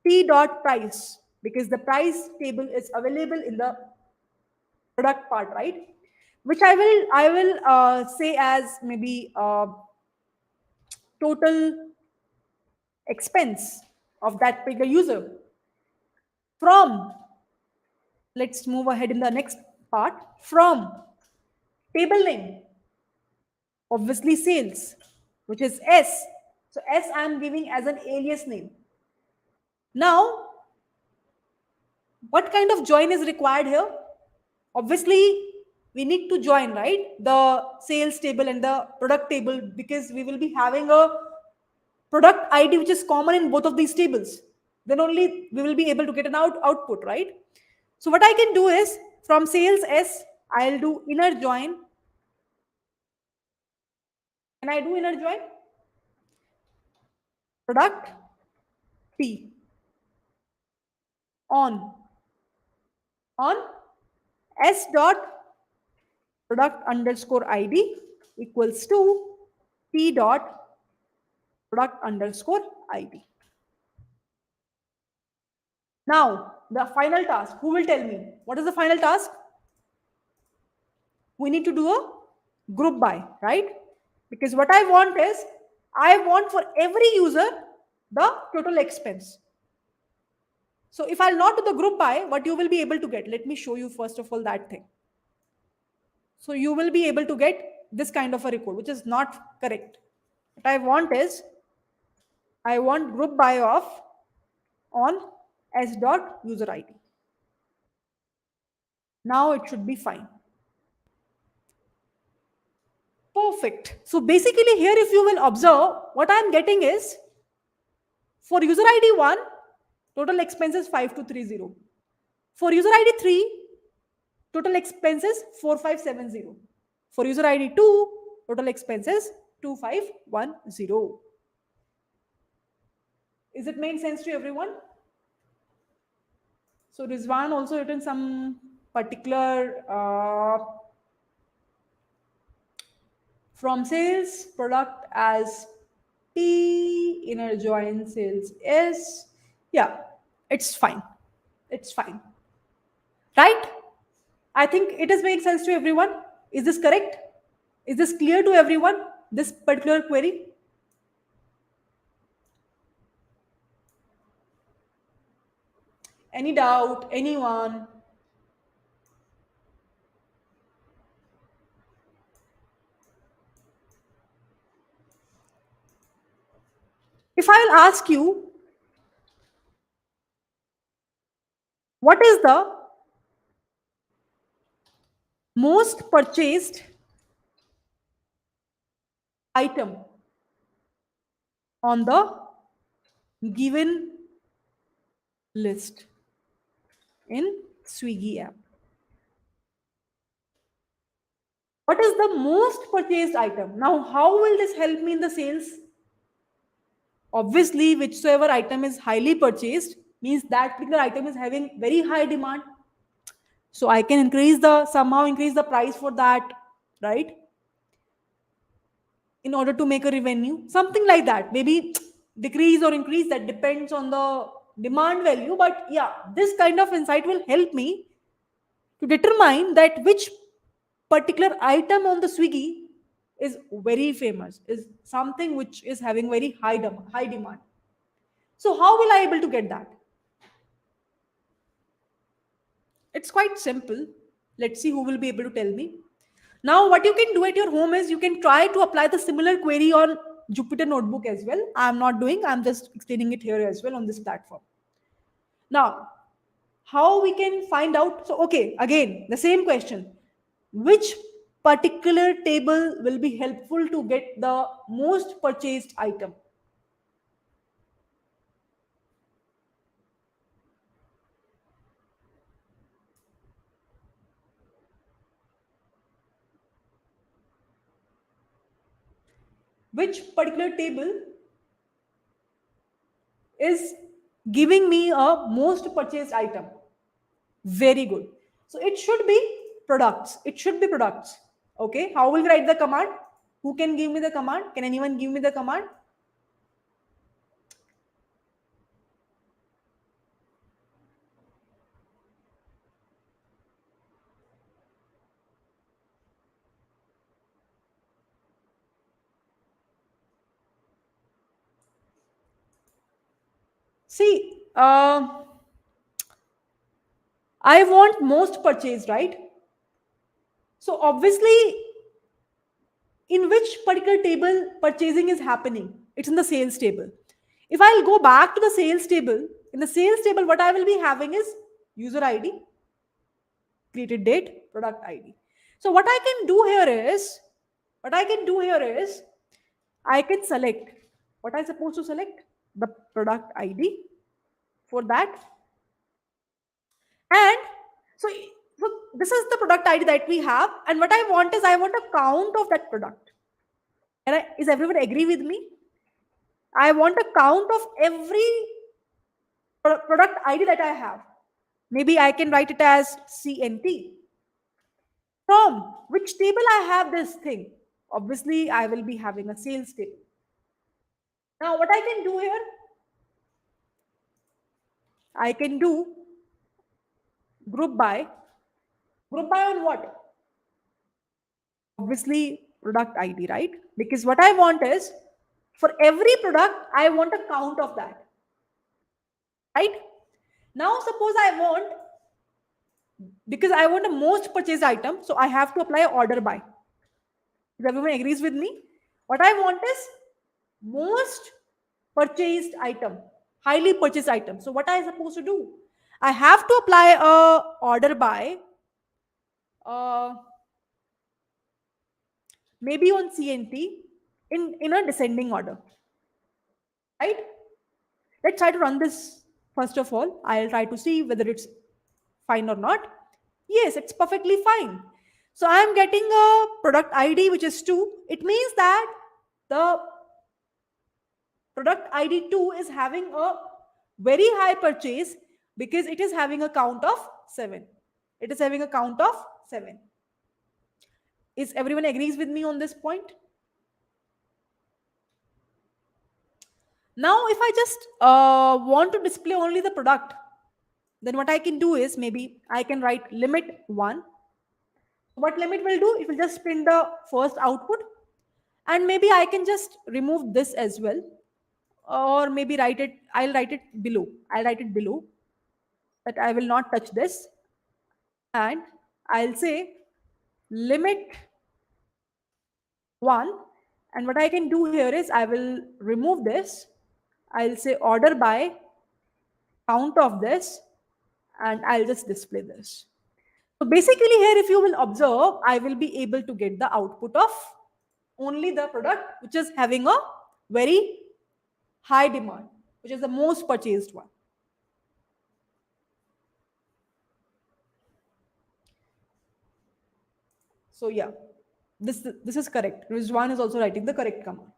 p dot price, because the price table is available in the product part, right? Which I will say as maybe total expense of that particular user. From, let's move ahead in the next part. From table name, obviously sales, which is s. So s I'm giving as an alias name. Now, what kind of join is required here? Obviously, we need to join, right, the sales table and the product table, because we will be having a product id which is common in both of these tables. Then only we will be able to get an output, right? So what I can do is, from sales s, I'll do inner join. Can I do inner join? Product p on s dot product underscore id equals to p dot product underscore id. Now, the final task. Who will tell me? What is the final task? We need to do a group by, right? Because what I want is, I want for every user the total expense. So if I'll not do the group by, what you will be able to get? Let me show you first of all that thing. So you will be able to get this kind of a record, which is not correct. What I want is, I want group by of on s dot user id. Now it should be fine. Perfect. So basically here, if you will observe, what I'm getting is, for user ID 1, total expenses 5230. For user ID 3, total expenses 4570. For user ID 2, total expenses 2510. Is it making sense to everyone? So Rizwan also written some particular from sales product as P, inner join sales S. Yeah, it's fine. It's fine. Right? I think it is making sense to everyone. Is this correct? Is this clear to everyone? This particular query? Any doubt? Anyone? If I will ask you, what is the most purchased item on the given list in Swiggy app? What is the most purchased item? Now, how will this help me in the sales? Obviously, whichsoever item is highly purchased means that particular item is having very high demand. So I can somehow increase the price for that, right? In order to make a revenue, something like that. Maybe decrease or increase, that depends on the demand value. But yeah, this kind of insight will help me to determine that which particular item on the Swiggy is very famous, is something which is having very high demand. So how will I able to get that? It's quite simple. Let's see who will be able to tell me. Now, what you can do at your home is you can try to apply the similar query on Jupyter Notebook as well. I'm not doing, I'm just explaining it here as well on this platform. Now, how we can find out? So, okay, again, the same question. Which particular table will be helpful to get the most purchased item? Which particular table is giving me a most purchased item? Very good. So it should be products. It should be products. Okay. How will we write the command? Who can give me the command? Can anyone give me the command? See, I want most purchased, right? So obviously, in which particular table purchasing is happening? It's in the sales table. If I'll go back to the sales table, in the sales table, what I will be having is user ID, created date, product ID. So what I can do here is, what I can do here is, I can select what I supposed to select, the product ID for that. And so, so this is the product ID that we have. And what I want is I want a count of that product. Is everyone agree with me? I want a count of every product ID that I have. Maybe I can write it as CNT. From which table I have this thing? Obviously, I will be having a sales table. Now, what I can do here, I can do group by. Group by on what? Obviously, product ID, right? Because what I want is for every product, I want a count of that, right? Now, suppose I want, because I want a most purchased item, so I have to apply a order by. If everyone agrees with me, what I want is most purchased item, highly purchased item. So what I supposed to do? I have to apply a order by, uh, maybe on CNT in a descending order, right? Let's try to run this first of all. I'll try to see whether it's fine or not. Yes, it's perfectly fine. So I'm getting a product ID which is 2. It means that the product ID 2 is having a very high purchase because it is having a count of 7. It is having a count of 7. Is everyone agrees with me on this point? Now, if I just want to display only the product, then what I can do is maybe I can write limit 1. What limit will do? It will just print the first output. And maybe I can just remove this as well. Or maybe I'll write it below. I'll write it below that I will not touch this. And I'll say limit 1. And what I can do here is I will remove this. I'll say order by count of this, and I'll just display this. So basically here, if you will observe, I will be able to get the output of only the product which is having a very high demand, which is the most purchased one. So yeah, this is correct. Rizwan is also writing the correct command.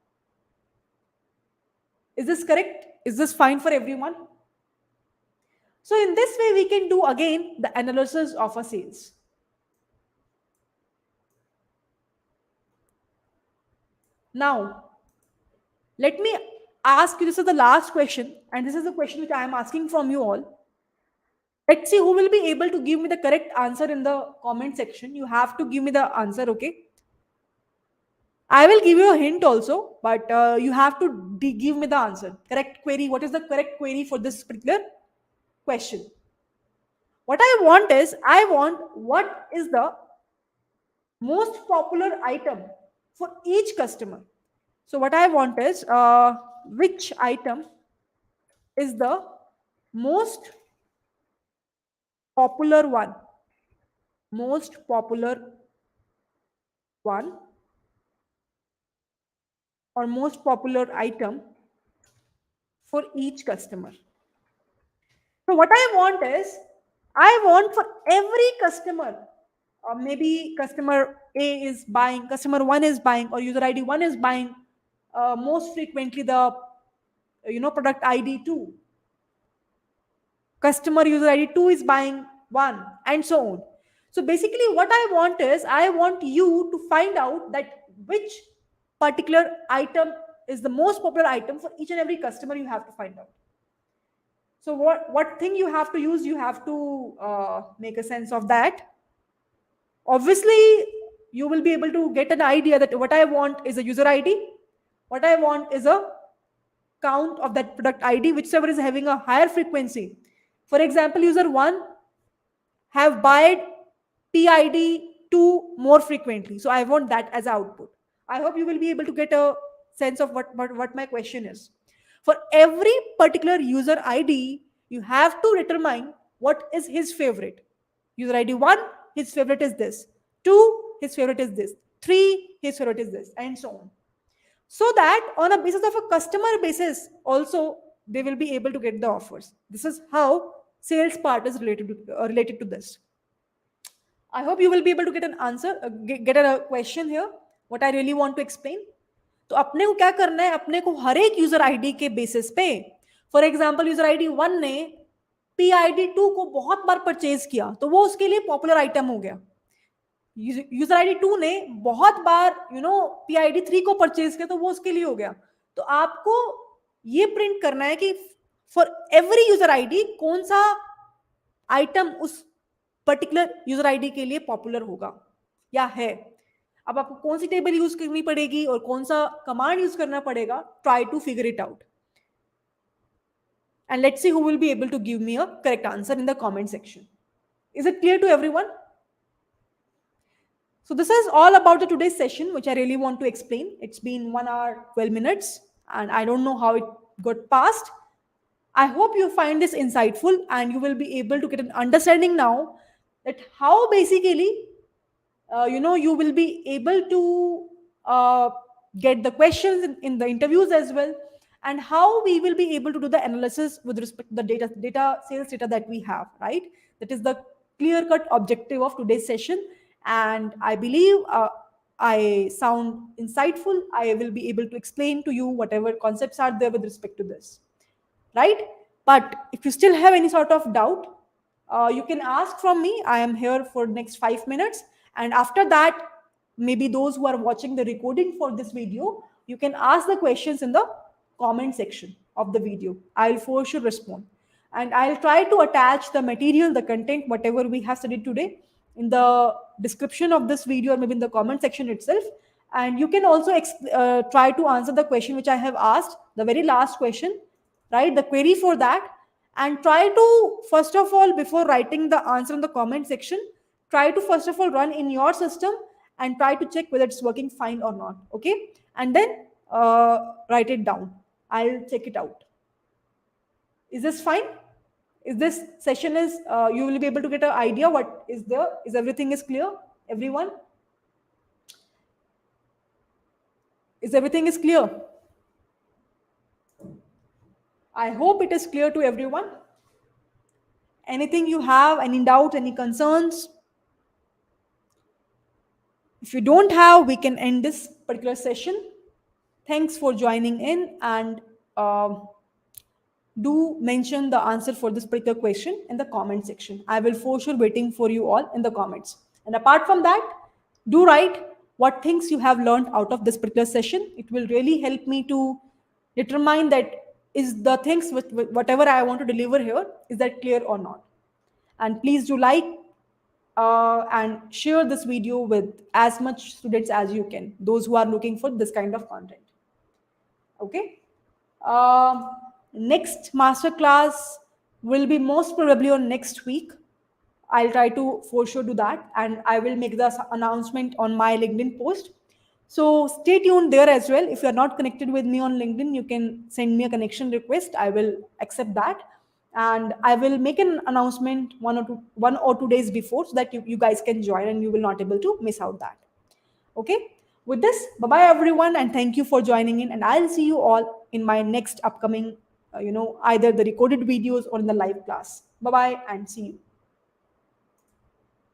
Is this correct? Is this fine for everyone? So in this way, we can do again the analysis of a sales. Now, let me ask you, this is the last question, and this is the question which I am asking from you all. Let's see who will be able to give me the correct answer in the comment section. You have to give me the answer, okay? I will give you a hint also, but you have to give me the answer. Correct query. What is the correct query for this particular question? What I want is, I want what is the most popular item for each customer. So what I want is which item is the most popular one, most popular one, or most popular item for each customer. So what I want is, I want for every customer, maybe customer A is buying, customer one is buying, or user ID one is buying most frequently the product ID two. Customer user ID two is buying one, and so on. So basically, what I want is, I want you to find out that which particular item is the most popular item for each and every customer. You have to find out. So what thing you have to use? You have to make a sense of that. Obviously, you will be able to get an idea that what I want is a user ID, what I want is a count of that product ID, whichever is having a higher frequency. For example, user 1 have buyed PID 2 more frequently, so I want that as output. I hope you will be able to get a sense of what my question is. For every particular user ID, you have to determine what is his favorite. User ID 1, his favorite is this. 2, his favorite is this. 3, his favorite is this, and so on. So that on a basis of a customer basis, also they will be able to get the offers. This is how sales part is related to this. I hope you will be able to get an answer, get a question here. What I really want to explain. तो अपने को क्या करना है, अपने को हर एक user ID के बेसिस पे, फॉर एग्जांपल यूजर आईडी 1 ने पी आईडी 2 को बहुत बार परचेज किया तो वो उसके लिए पॉपुलर आइटम हो गया. यूजर आईडी 2 ने बहुत बार पी आईडी 3 को परचेज किया तो वो उसके लिए हो गया. तो आपको ये प्रिंट करना है कि फॉर एवरी यूजर आईडी कौन सा आइटम उस पर्टिकुलर यूजर आईडी के लिए पॉपुलर होगा या है. अब आपको कौन सी टेबल यूज करनी पड़ेगी और कौन सा कमांड यूज करना पड़ेगा, try to figure it out. And let's see who will be able to give me a correct answer in the comment section. Is it clear to everyone? So this is all about the today's session, which I really want to explain. It's been 1 hour, 12 minutes, and I don't know how it got passed. I hope you find this insightful and you will be able to get an understanding now that how basically, you will be able to get the questions in the interviews as well, and how we will be able to do the analysis with respect to the sales data that we have, right? That is the clear-cut objective of today's session. And I believe I sound insightful. I will be able to explain to you whatever concepts are there with respect to this, right? But if you still have any sort of doubt, you can ask from me. I am here for next 5 minutes. And after that, maybe those who are watching the recording for this video, you can ask the questions in the comment section of the video. I'll for sure respond. And I'll try to attach the material, the content, whatever we have studied today in the description of this video or maybe in the comment section itself. And you can also try to answer the question which I have asked, the very last question, right? The query for that. And try to, first of all, before writing the answer in the comment section, try to first of all run in your system and try to check whether it's working fine or not. Okay. And then write it down. I'll check it out. Is this fine? Is this session is, you will be able to get an idea what is there? Is everything is clear? Everyone? Is everything is clear? I hope it is clear to everyone. Anything you have, any doubt, any concerns? If you don't have, we can end this particular session. Thanks for joining in, and do mention the answer for this particular question in the comment section. I will for sure waiting for you all in the comments. And apart from that, do write what things you have learned out of this particular session. It will really help me to determine that is the things with whatever I want to deliver here, is that clear or not. And please do like and share this video with as much students as you can, those who are looking for this kind of content. Okay. Next masterclass will be most probably on next week. I'll try to for sure do that, and I will make the announcement on my LinkedIn post. So stay tuned there as well. If you're not connected with me on LinkedIn, you can send me a connection request. I will accept that. And I will make an announcement 1 or 2 days before, so that you guys can join and you will not able to miss out that. Okay. With this, bye bye everyone, and thank you for joining in. And I'll see you all in my next upcoming, either the recorded videos or in the live class. Bye bye and see you.